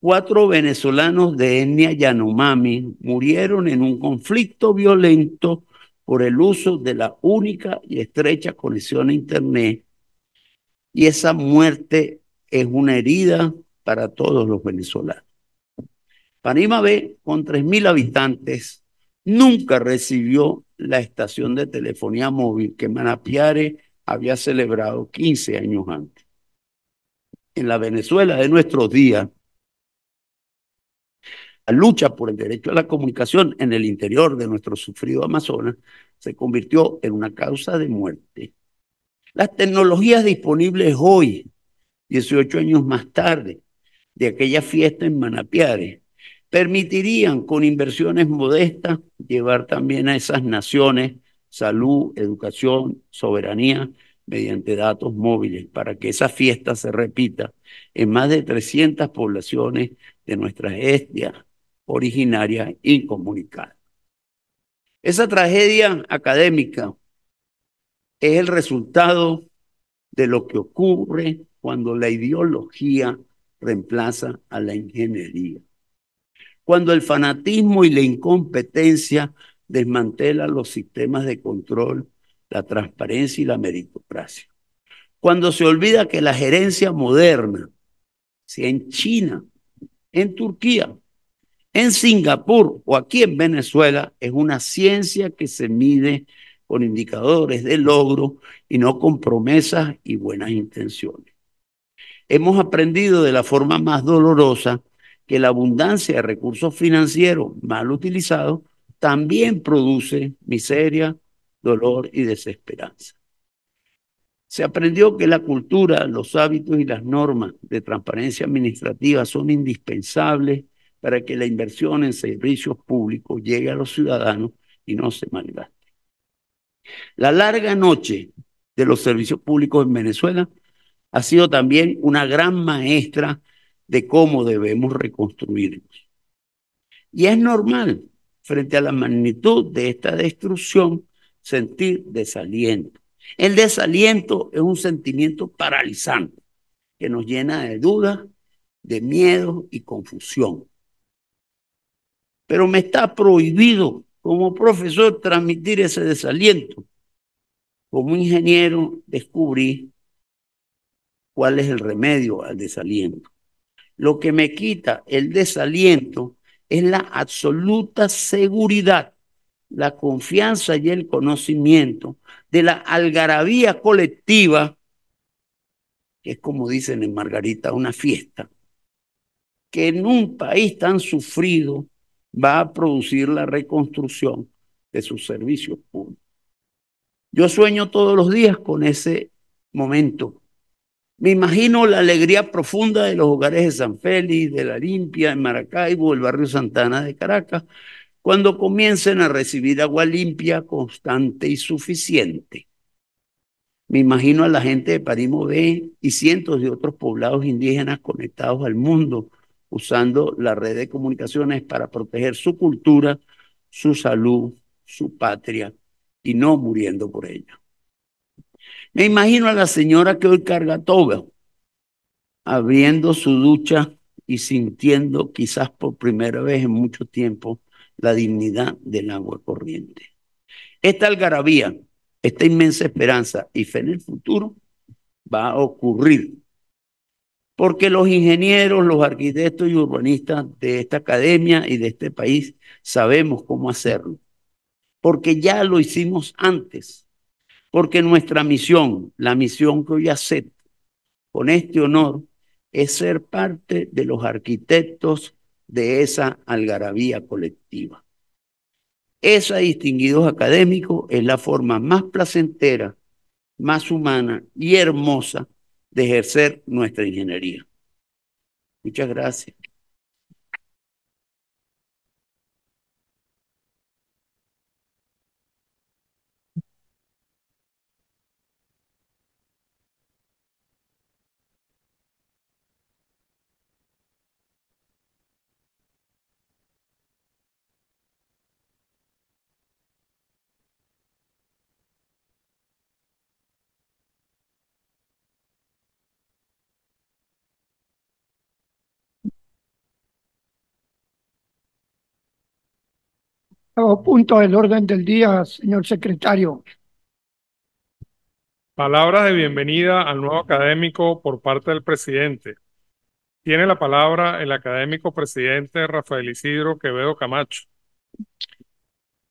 4 venezolanos de etnia Yanomami murieron en un conflicto violento por el uso de la única y estrecha conexión a Internet. Y esa muerte es una herida para todos los venezolanos. Parimabé, con 3000 habitantes, nunca recibió la estación de telefonía móvil que Manapiare había celebrado 15 años antes. En la Venezuela de nuestros días, la lucha por el derecho a la comunicación en el interior de nuestro sufrido Amazonas se convirtió en una causa de muerte. Las tecnologías disponibles hoy, 18 años más tarde, de aquella fiesta en Manapiare, permitirían con inversiones modestas llevar también a esas naciones salud, educación, soberanía mediante datos móviles para que esa fiesta se repita en más de 300 poblaciones de nuestras etnias originarias incomunicadas. Esa tragedia académica es el resultado de lo que ocurre cuando la ideología reemplaza a la ingeniería. Cuando el fanatismo y la incompetencia desmantelan los sistemas de control, la transparencia y la meritocracia. Cuando se olvida que la gerencia moderna, sea en China, en Turquía, en Singapur o aquí en Venezuela, es una ciencia que se mide con indicadores de logro y no con promesas y buenas intenciones. Hemos aprendido de la forma más dolorosa que la abundancia de recursos financieros mal utilizados también produce miseria, dolor y desesperanza. Se aprendió que la cultura, los hábitos y las normas de transparencia administrativa son indispensables para que la inversión en servicios públicos llegue a los ciudadanos y no se malgaste. La larga noche de los servicios públicos en Venezuela ha sido también una gran maestra de cómo debemos reconstruirnos. Y es normal, frente a la magnitud de esta destrucción, sentir desaliento. El desaliento es un sentimiento paralizante que nos llena de dudas, de miedo y confusión. Pero me está prohibido como profesor, transmitir ese desaliento. Como ingeniero, descubrí cuál es el remedio al desaliento. Lo que me quita el desaliento es la absoluta seguridad, la confianza y el conocimiento de la algarabía colectiva, que es como dicen en Margarita, una fiesta, que en un país tan sufrido va a producir la reconstrucción de sus servicios públicos. Yo sueño todos los días con ese momento. Me imagino la alegría profunda de los hogares de San Félix, de La Limpia, en Maracaibo, el barrio Santana de Caracas, cuando comiencen a recibir agua limpia, constante y suficiente. Me imagino a la gente de Parimobé y cientos de otros poblados indígenas conectados al mundo, usando la red de comunicaciones para proteger su cultura, su salud, su patria, y no muriendo por ella. Me imagino a la señora que hoy carga toga, abriendo su ducha y sintiendo quizás por primera vez en mucho tiempo la dignidad del agua corriente. Esta algarabía, esta inmensa esperanza y fe en el futuro va a ocurrir porque los ingenieros, los arquitectos y urbanistas de esta academia y de este país sabemos cómo hacerlo, porque ya lo hicimos antes, porque nuestra misión, la misión que hoy acepto con este honor, es ser parte de los arquitectos de esa algarabía colectiva. Esa, distinguidos académicos, es la forma más placentera, más humana y hermosa de ejercer nuestra ingeniería. Muchas gracias. Punto del orden del día, señor secretario. Palabras de bienvenida al nuevo académico por parte del presidente. Tiene la palabra el académico presidente Rafael Isidro Quevedo Camacho.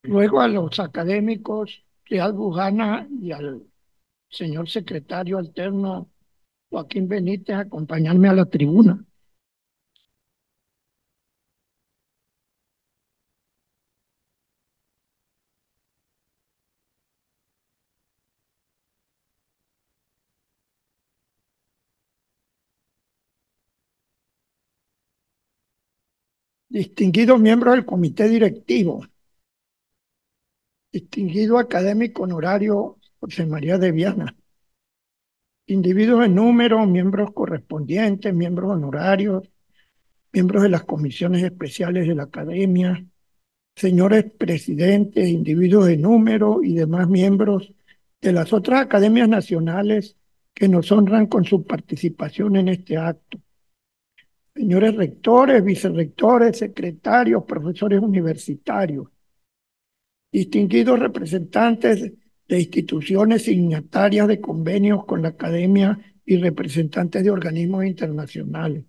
Luego a los académicos Rial Bujana y al señor secretario alterno Joaquín Benítez acompañarme a la tribuna. Distinguidos miembros del comité directivo, distinguido académico honorario José María de Viana, individuos en número, miembros correspondientes, miembros honorarios, miembros de las comisiones especiales de la academia, señores presidentes, individuos de número y demás miembros de las otras academias nacionales que nos honran con su participación en este acto. Señores rectores, vicerrectores, secretarios, profesores universitarios, distinguidos representantes de instituciones signatarias de convenios con la academia y representantes de organismos internacionales,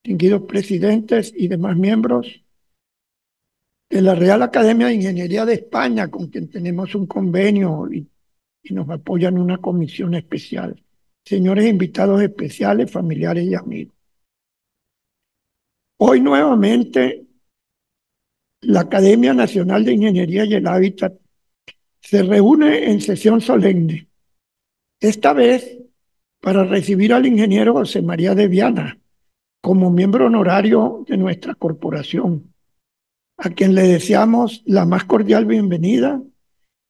distinguidos presidentes y demás miembros de la Real Academia de Ingeniería de España, con quien tenemos un convenio y nos apoyan una comisión especial, señores invitados especiales, familiares y amigos. Hoy nuevamente la Academia Nacional de Ingeniería y el Hábitat se reúne en sesión solemne, esta vez para recibir al ingeniero José María de Viana como miembro honorario de nuestra corporación, a quien le deseamos la más cordial bienvenida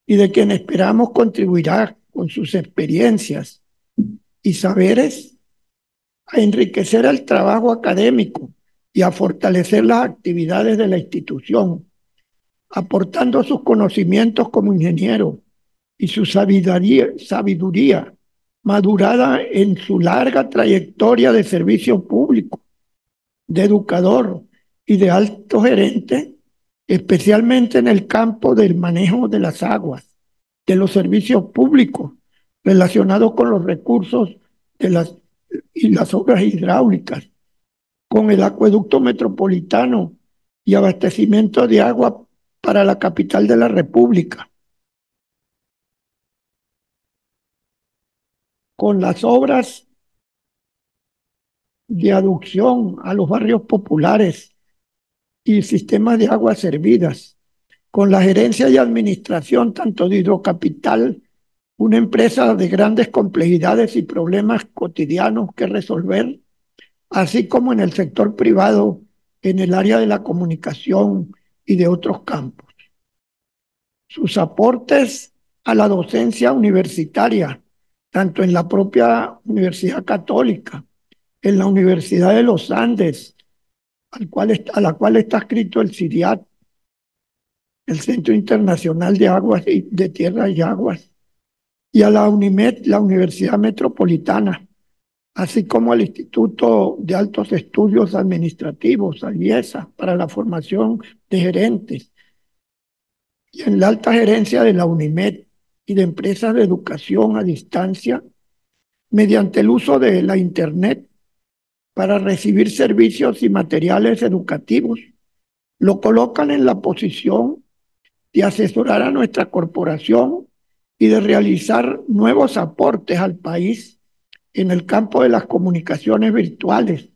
y de quien esperamos contribuirá con sus experiencias y saberes a enriquecer el trabajo académico y a fortalecer las actividades de la institución, aportando sus conocimientos como ingeniero y su sabiduría madurada en su larga trayectoria de servicio público, de educador y de alto gerente especialmente en el campo del manejo de las aguas, de los servicios públicos relacionados con los recursos y las obras hidráulicas, con el acueducto metropolitano y abastecimiento de agua para la capital de la República, con las obras de aducción a los barrios populares y sistemas de aguas servidas, con la gerencia y administración tanto de Hidrocapital, una empresa de grandes complejidades y problemas cotidianos que resolver, así como en el sector privado, en el área de la comunicación y de otros campos. Sus aportes a la docencia universitaria, tanto en la propia Universidad Católica, en la Universidad de los Andes, a la cual está adscrito el CIDIAT, el Centro Internacional de Aguas y de Tierra y Aguas, y a la UNIMED, la Universidad Metropolitana, así como al Instituto de Altos Estudios Administrativos, ALIESA, para la formación de gerentes, y en la alta gerencia de la UNIMED y de empresas de educación a distancia, mediante el uso de la Internet para recibir servicios y materiales educativos, lo colocan en la posición de asesorar a nuestra corporación y de realizar nuevos aportes al país en el campo de las comunicaciones virtuales,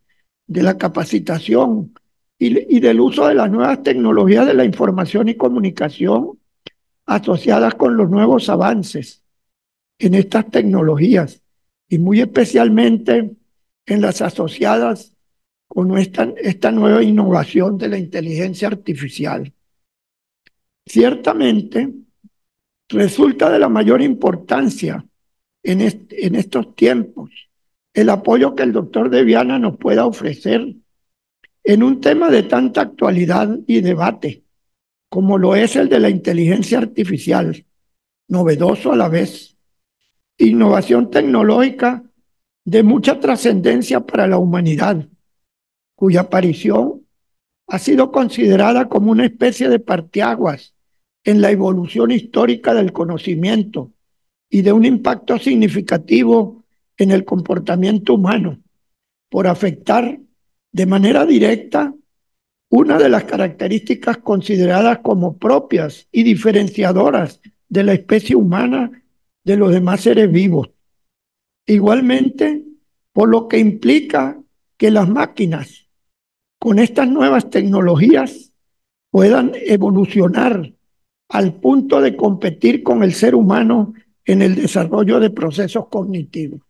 de la capacitación y del uso de las nuevas tecnologías de la información y comunicación asociadas con los nuevos avances en estas tecnologías y muy especialmente en las asociadas con esta nueva innovación de la inteligencia artificial. Ciertamente, resulta de la mayor importancia en estos tiempos el apoyo que el doctor De Viana nos pueda ofrecer en un tema de tanta actualidad y debate como lo es el de la inteligencia artificial, novedoso a la vez, innovación tecnológica de mucha trascendencia para la humanidad, cuya aparición ha sido considerada como una especie de parteaguas en la evolución histórica del conocimiento y de un impacto significativo en el comportamiento humano, por afectar de manera directa una de las características consideradas como propias y diferenciadoras de la especie humana de los demás seres vivos. Igualmente, por lo que implica que las máquinas con estas nuevas tecnologías puedan evolucionar al punto de competir con el ser humano en el desarrollo de procesos cognitivos.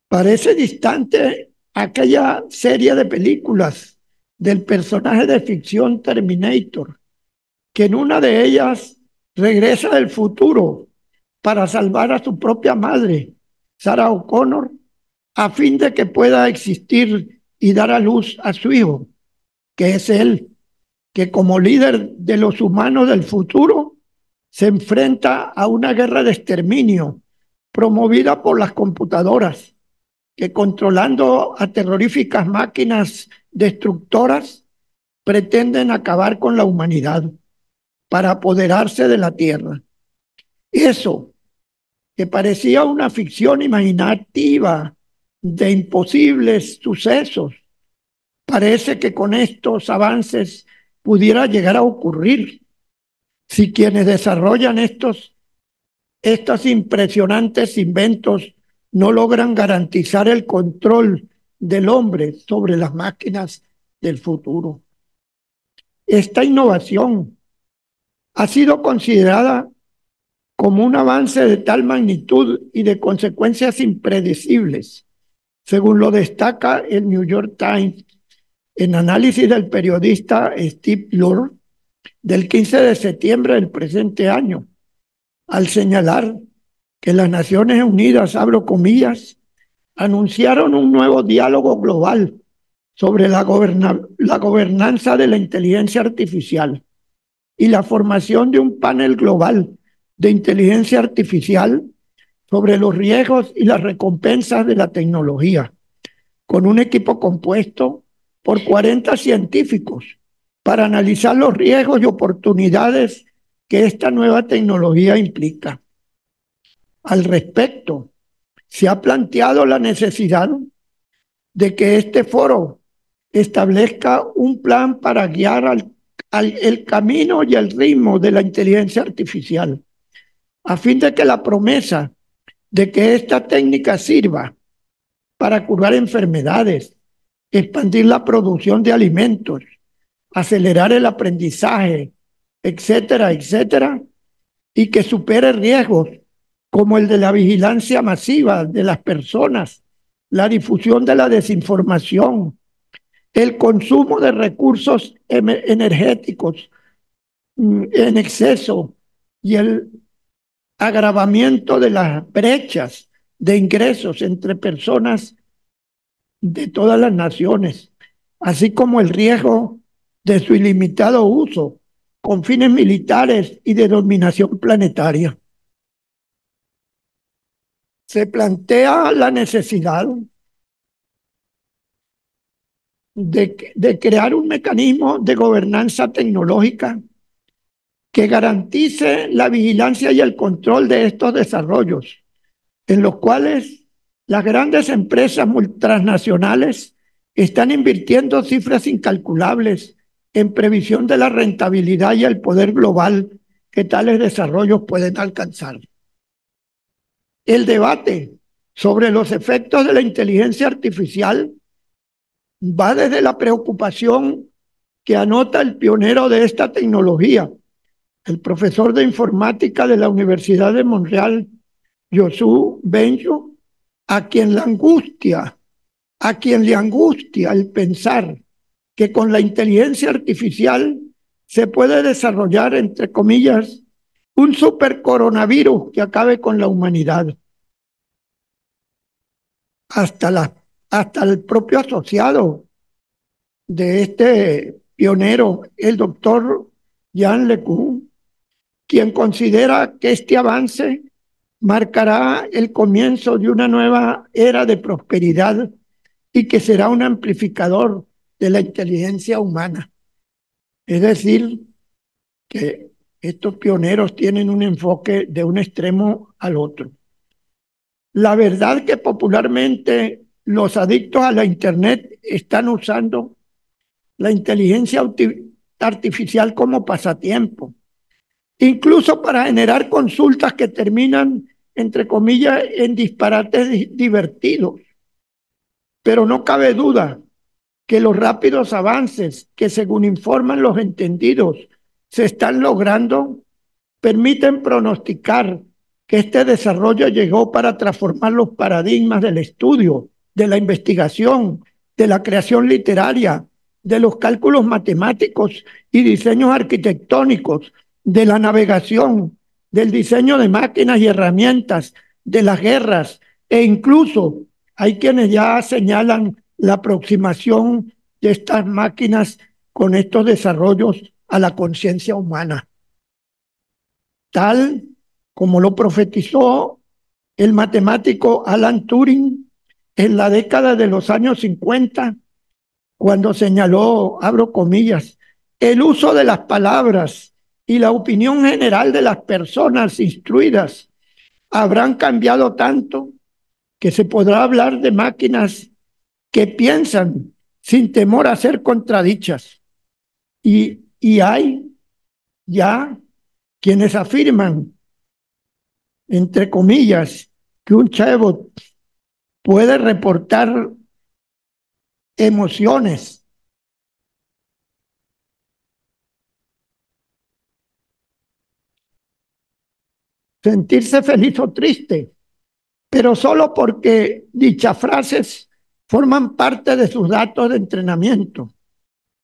Parece distante aquella serie de películas del personaje de ficción Terminator, que en una de ellas regresa del futuro para salvar a su propia madre, Sarah O'Connor, a fin de que pueda existir y dar a luz a su hijo, que es él, que como líder de los humanos del futuro se enfrenta a una guerra de exterminio promovida por las computadoras, que controlando a terroríficas máquinas destructoras pretenden acabar con la humanidad para apoderarse de la Tierra. Eso, que parecía una ficción imaginativa de imposibles sucesos, parece que con estos avances pudiera llegar a ocurrir si quienes desarrollan estos impresionantes inventos no logran garantizar el control del hombre sobre las máquinas del futuro. Esta innovación ha sido considerada como un avance de tal magnitud y de consecuencias impredecibles, según lo destaca el New York Times en análisis del periodista Steve Lord del 15 de septiembre del presente año, al señalar que las Naciones Unidas, abro comillas, anunciaron un nuevo diálogo global sobre la gobernanza de la inteligencia artificial y la formación de un panel global de inteligencia artificial sobre los riesgos y las recompensas de la tecnología, con un equipo compuesto por 40 científicos para analizar los riesgos y oportunidades que esta nueva tecnología implica. Al respecto, se ha planteado la necesidad de que este foro establezca un plan para guiar el camino y el ritmo de la inteligencia artificial, a fin de que la promesa de que esta técnica sirva para curar enfermedades, expandir la producción de alimentos, acelerar el aprendizaje, etcétera, etcétera, y que supere riesgos como el de la vigilancia masiva de las personas, la difusión de la desinformación, el consumo de recursos energéticos en exceso y el agravamiento de las brechas de ingresos entre personas de todas las naciones, así como el riesgo de su ilimitado uso con fines militares y de dominación planetaria. Se plantea la necesidad de crear un mecanismo de gobernanza tecnológica que garantice la vigilancia y el control de estos desarrollos, en los cuales las grandes empresas transnacionales están invirtiendo cifras incalculables en previsión de la rentabilidad y el poder global que tales desarrollos pueden alcanzar. El debate sobre los efectos de la inteligencia artificial va desde la preocupación que anota el pionero de esta tecnología, el profesor de informática de la Universidad de Montreal, Yossou Benjo, a quien le angustia el pensar que con la inteligencia artificial se puede desarrollar, entre comillas, un supercoronavirus que acabe con la humanidad. Hasta el propio asociado de este pionero, el doctor Yann LeCun, quien considera que este avance marcará el comienzo de una nueva era de prosperidad y que será un amplificador de la inteligencia humana. Es decir, que estos pioneros tienen un enfoque de un extremo al otro. La verdad que popularmente los adictos a la Internet están usando la inteligencia artificial como pasatiempo, incluso para generar consultas que terminan, entre comillas, en disparates divertidos. Pero no cabe duda que los rápidos avances que, según informan los entendidos, se están logrando, permiten pronosticar que este desarrollo llegó para transformar los paradigmas del estudio, de la investigación, de la creación literaria, de los cálculos matemáticos y diseños arquitectónicos, de la navegación, del diseño de máquinas y herramientas, de las guerras, e incluso hay quienes ya señalan la aproximación de estas máquinas con estos desarrollos a la conciencia humana. Tal como lo profetizó el matemático Alan Turing en la década de los años 50, cuando señaló, abro comillas, el uso de las palabras y la opinión general de las personas instruidas habrán cambiado tanto que se podrá hablar de máquinas que piensan sin temor a ser contradichas. Y hay ya quienes afirman, entre comillas, que un chatbot puede reportar emociones, sentirse feliz o triste, pero solo porque dichas frases forman parte de sus datos de entrenamiento,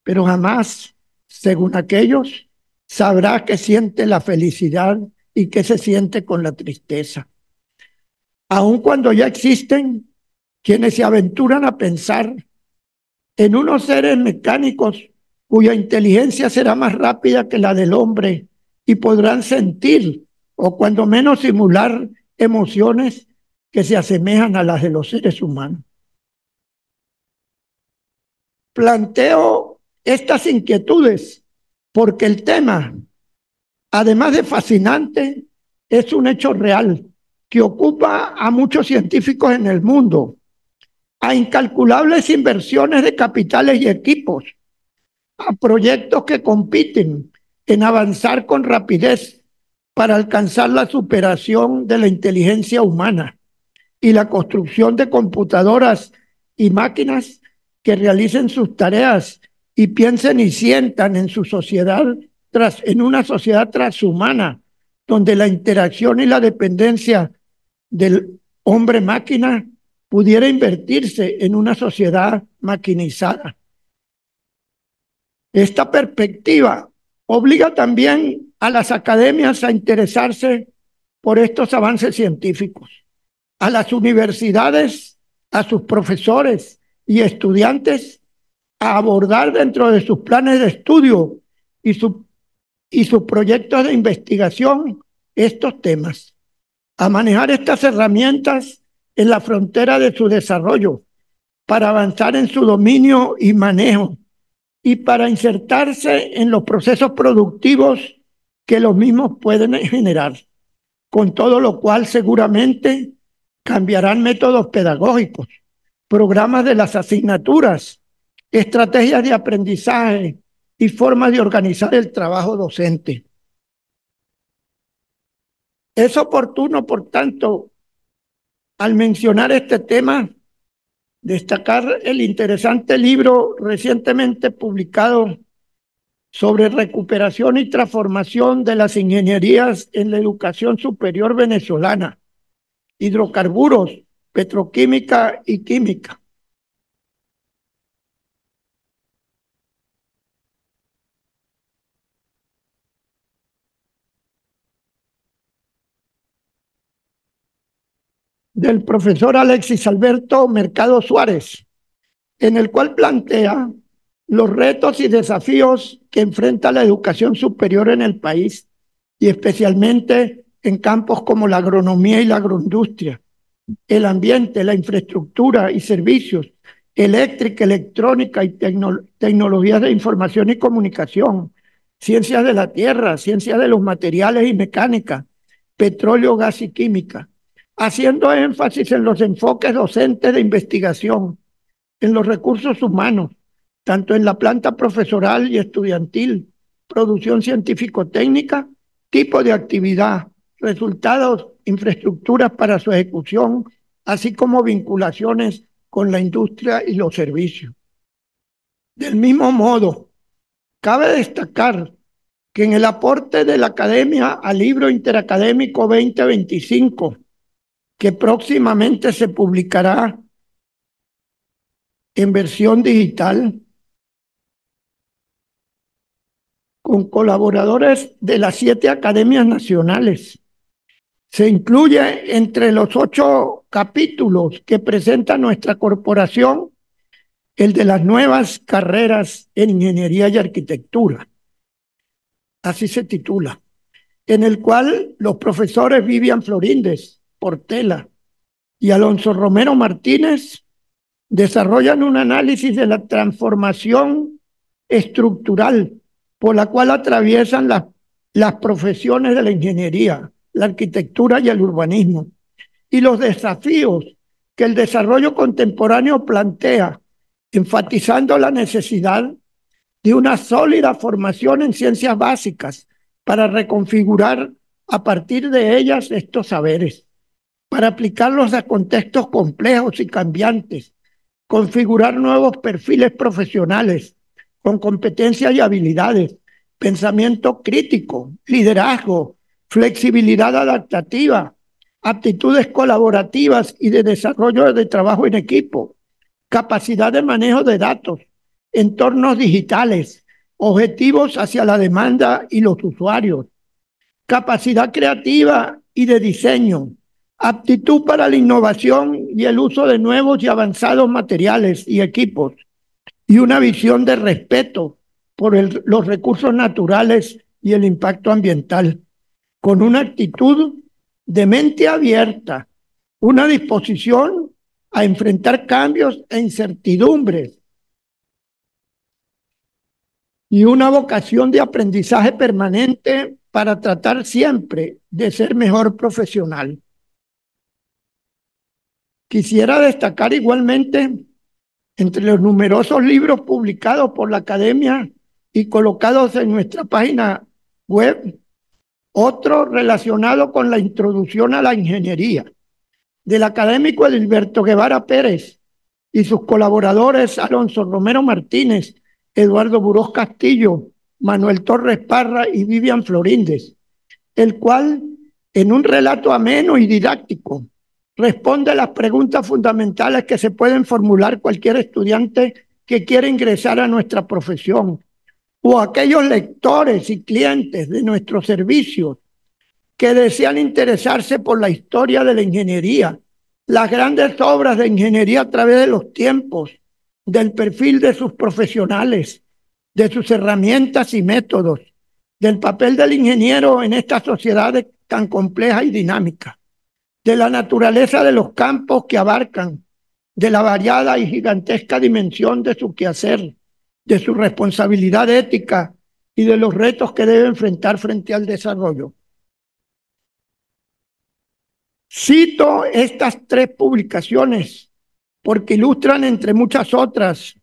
pero jamás, según aquellos, sabrá qué siente la felicidad y qué se siente con la tristeza. Aun cuando ya existen quienes se aventuran a pensar en unos seres mecánicos cuya inteligencia será más rápida que la del hombre y podrán sentir, o cuando menos simular, emociones que se asemejan a las de los seres humanos. Planteo estas inquietudes porque el tema, además de fascinante, es un hecho real que ocupa a muchos científicos en el mundo, a incalculables inversiones de capitales y equipos, a proyectos que compiten en avanzar con rapidez para alcanzar la superación de la inteligencia humana y la construcción de computadoras y máquinas que realicen sus tareas y piensen y sientan en su sociedad, en una sociedad transhumana, donde la interacción y la dependencia del hombre-máquina pudiera invertirse en una sociedad maquinizada. Esta perspectiva obliga también a las academias a interesarse por estos avances científicos, a las universidades, a sus profesores y estudiantes a abordar dentro de sus planes de estudio y sus proyectos de investigación estos temas, a manejar estas herramientas en la frontera de su desarrollo para avanzar en su dominio y manejo y para insertarse en los procesos productivos que los mismos pueden generar, con todo lo cual seguramente cambiarán métodos pedagógicos, programas de las asignaturas, estrategias de aprendizaje y formas de organizar el trabajo docente. Es oportuno, por tanto, al mencionar este tema, destacar el interesante libro recientemente publicado sobre recuperación y transformación de las ingenierías en la educación superior venezolana, hidrocarburos, petroquímica y química. Del profesor Alexis Alberto Mercado Suárez, en el cual plantea los retos y desafíos que enfrenta la educación superior en el país y especialmente en campos como la agronomía y la agroindustria, el ambiente, la infraestructura y servicios, eléctrica, electrónica y tecnologías de información y comunicación, ciencias de la tierra, ciencias de los materiales y mecánica, petróleo, gas y química, haciendo énfasis en los enfoques docentes de investigación, en los recursos humanos, tanto en la planta profesoral y estudiantil, producción científico-técnica, tipo de actividad, resultados, infraestructuras para su ejecución, así como vinculaciones con la industria y los servicios. Del mismo modo, cabe destacar que en el aporte de la academia al libro interacadémico 2025, que próximamente se publicará en versión digital, con colaboradores de las 7 academias nacionales. Se incluye entre los 8 capítulos que presenta nuestra corporación el de las nuevas carreras en ingeniería y arquitectura. Así se titula, en el cual los profesores Vivian Florínez Portela y Alonso Romero Martínez desarrollan un análisis de la transformación estructural por la cual atraviesan las profesiones de la ingeniería, la arquitectura y el urbanismo, y los desafíos que el desarrollo contemporáneo plantea, enfatizando la necesidad de una sólida formación en ciencias básicas para reconfigurar a partir de ellas estos saberes, para aplicarlos a contextos complejos y cambiantes, configurar nuevos perfiles profesionales con competencias y habilidades, pensamiento crítico, liderazgo, flexibilidad adaptativa, aptitudes colaborativas y de desarrollo de trabajo en equipo, capacidad de manejo de datos, entornos digitales, objetivos hacia la demanda y los usuarios, capacidad creativa y de diseño, aptitud para la innovación y el uso de nuevos y avanzados materiales y equipos, y una visión de respeto por los recursos naturales y el impacto ambiental, con una actitud de mente abierta, una disposición a enfrentar cambios e incertidumbres y una vocación de aprendizaje permanente para tratar siempre de ser mejor profesional. Quisiera destacar igualmente entre los numerosos libros publicados por la Academia y colocados en nuestra página web, otro relacionado con la introducción a la ingeniería, del académico Edilberto Guevara Pérez y sus colaboradores Alonso Romero Martínez, Eduardo Burós Castillo, Manuel Torres Parra y Vivian Floríndez, el cual, en un relato ameno y didáctico, responde a las preguntas fundamentales que se pueden formular cualquier estudiante que quiera ingresar a nuestra profesión, o aquellos lectores y clientes de nuestros servicios que desean interesarse por la historia de la ingeniería, las grandes obras de ingeniería a través de los tiempos, del perfil de sus profesionales, de sus herramientas y métodos, del papel del ingeniero en esta sociedad tan compleja y dinámica, de la naturaleza de los campos que abarcan, de la variada y gigantesca dimensión de su quehacer, de su responsabilidad ética y de los retos que debe enfrentar frente al desarrollo. Cito estas 3 publicaciones porque ilustran, entre muchas otras,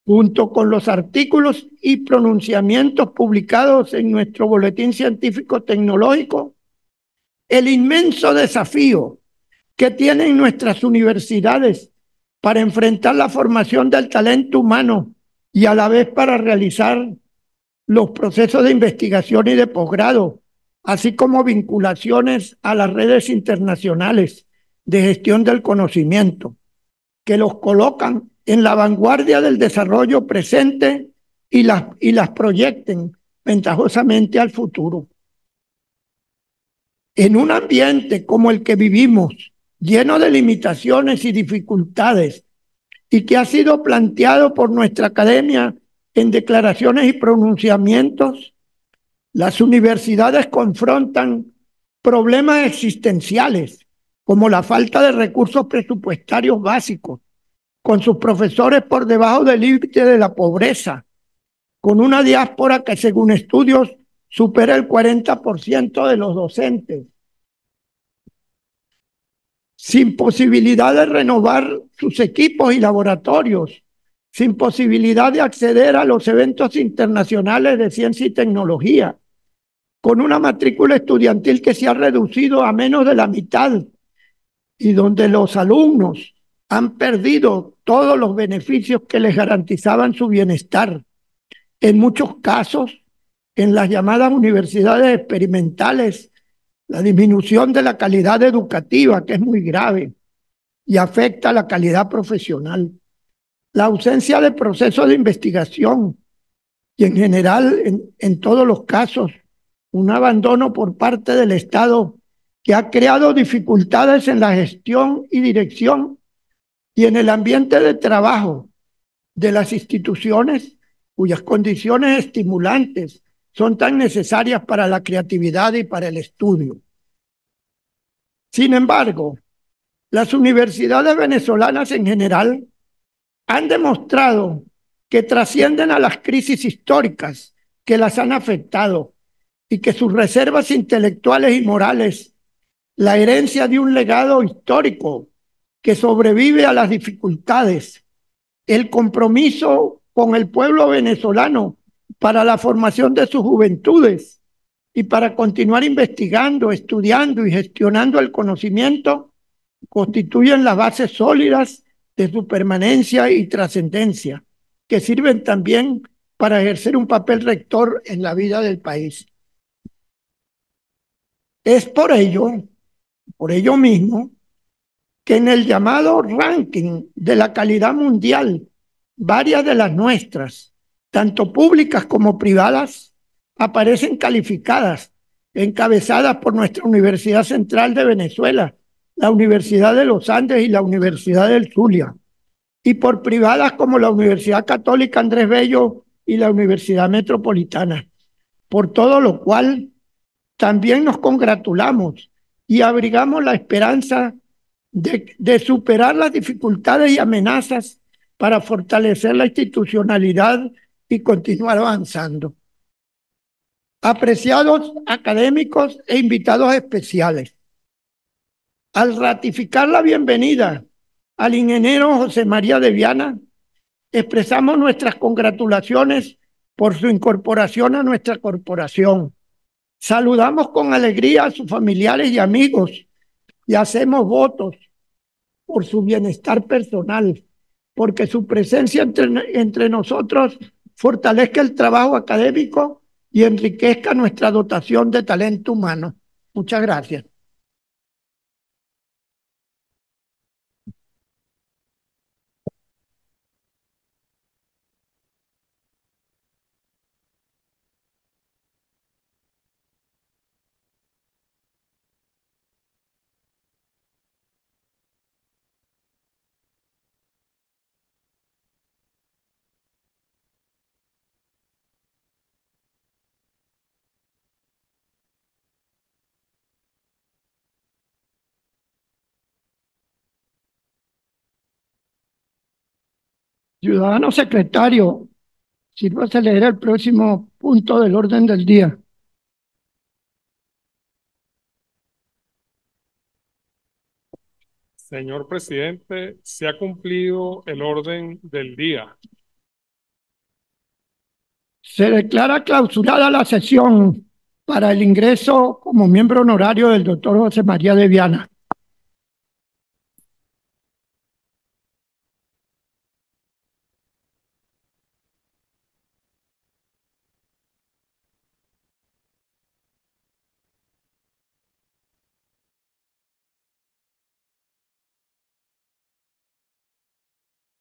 junto con los artículos y pronunciamientos publicados en nuestro Boletín Científico Tecnológico, el inmenso desafío que tienen nuestras universidades para enfrentar la formación del talento humano y a la vez para realizar los procesos de investigación y de posgrado, así como vinculaciones a las redes internacionales de gestión del conocimiento, que los colocan en la vanguardia del desarrollo presente y las proyecten ventajosamente al futuro. En un ambiente como el que vivimos, lleno de limitaciones y dificultades, y que ha sido planteado por nuestra academia en declaraciones y pronunciamientos, las universidades confrontan problemas existenciales, como la falta de recursos presupuestarios básicos, con sus profesores por debajo del límite de la pobreza, con una diáspora que, según estudios, supera el 40% de los docentes, sin posibilidad de renovar sus equipos y laboratorios, sin posibilidad de acceder a los eventos internacionales de ciencia y tecnología, con una matrícula estudiantil que se ha reducido a menos de la mitad y donde los alumnos han perdido todos los beneficios que les garantizaban su bienestar. En muchos casos, en las llamadas universidades experimentales, la disminución de la calidad educativa, que es muy grave y afecta a la calidad profesional. La ausencia de procesos de investigación y en general, en todos los casos, un abandono por parte del Estado que ha creado dificultades en la gestión y dirección y en el ambiente de trabajo de las instituciones cuyas condiciones estimulantes son tan necesarias para la creatividad y para el estudio. Sin embargo, las universidades venezolanas en general han demostrado que trascienden a las crisis históricas que las han afectado y que sus reservas intelectuales y morales, la herencia de un legado histórico que sobrevive a las dificultades, el compromiso con el pueblo venezolano para la formación de sus juventudes y para continuar investigando, estudiando y gestionando el conocimiento, constituyen las bases sólidas de su permanencia y trascendencia, que sirven también para ejercer un papel rector en la vida del país. Es por ello mismo, que en el llamado ranking de la calidad mundial, varias de las nuestras, tanto públicas como privadas, aparecen calificadas, encabezadas por nuestra Universidad Central de Venezuela, la Universidad de los Andes y la Universidad del Zulia, y por privadas como la Universidad Católica Andrés Bello y la Universidad Metropolitana. Por todo lo cual, también nos congratulamos y abrigamos la esperanza de superar las dificultades y amenazas para fortalecer la institucionalidad y continuar avanzando. Apreciados académicos e invitados especiales, al ratificar la bienvenida al ingeniero José María de Viana, expresamos nuestras congratulaciones por su incorporación a nuestra corporación. Saludamos con alegría a sus familiares y amigos y hacemos votos por su bienestar personal, porque su presencia entre nosotros fortalezca el trabajo académico y enriquezca nuestra dotación de talento humano. Muchas gracias. Ciudadano secretario, sírvase a leer el próximo punto del orden del día. Señor presidente, se ha cumplido el orden del día. Se declara clausurada la sesión para el ingreso como miembro honorario del doctor José María de Viana.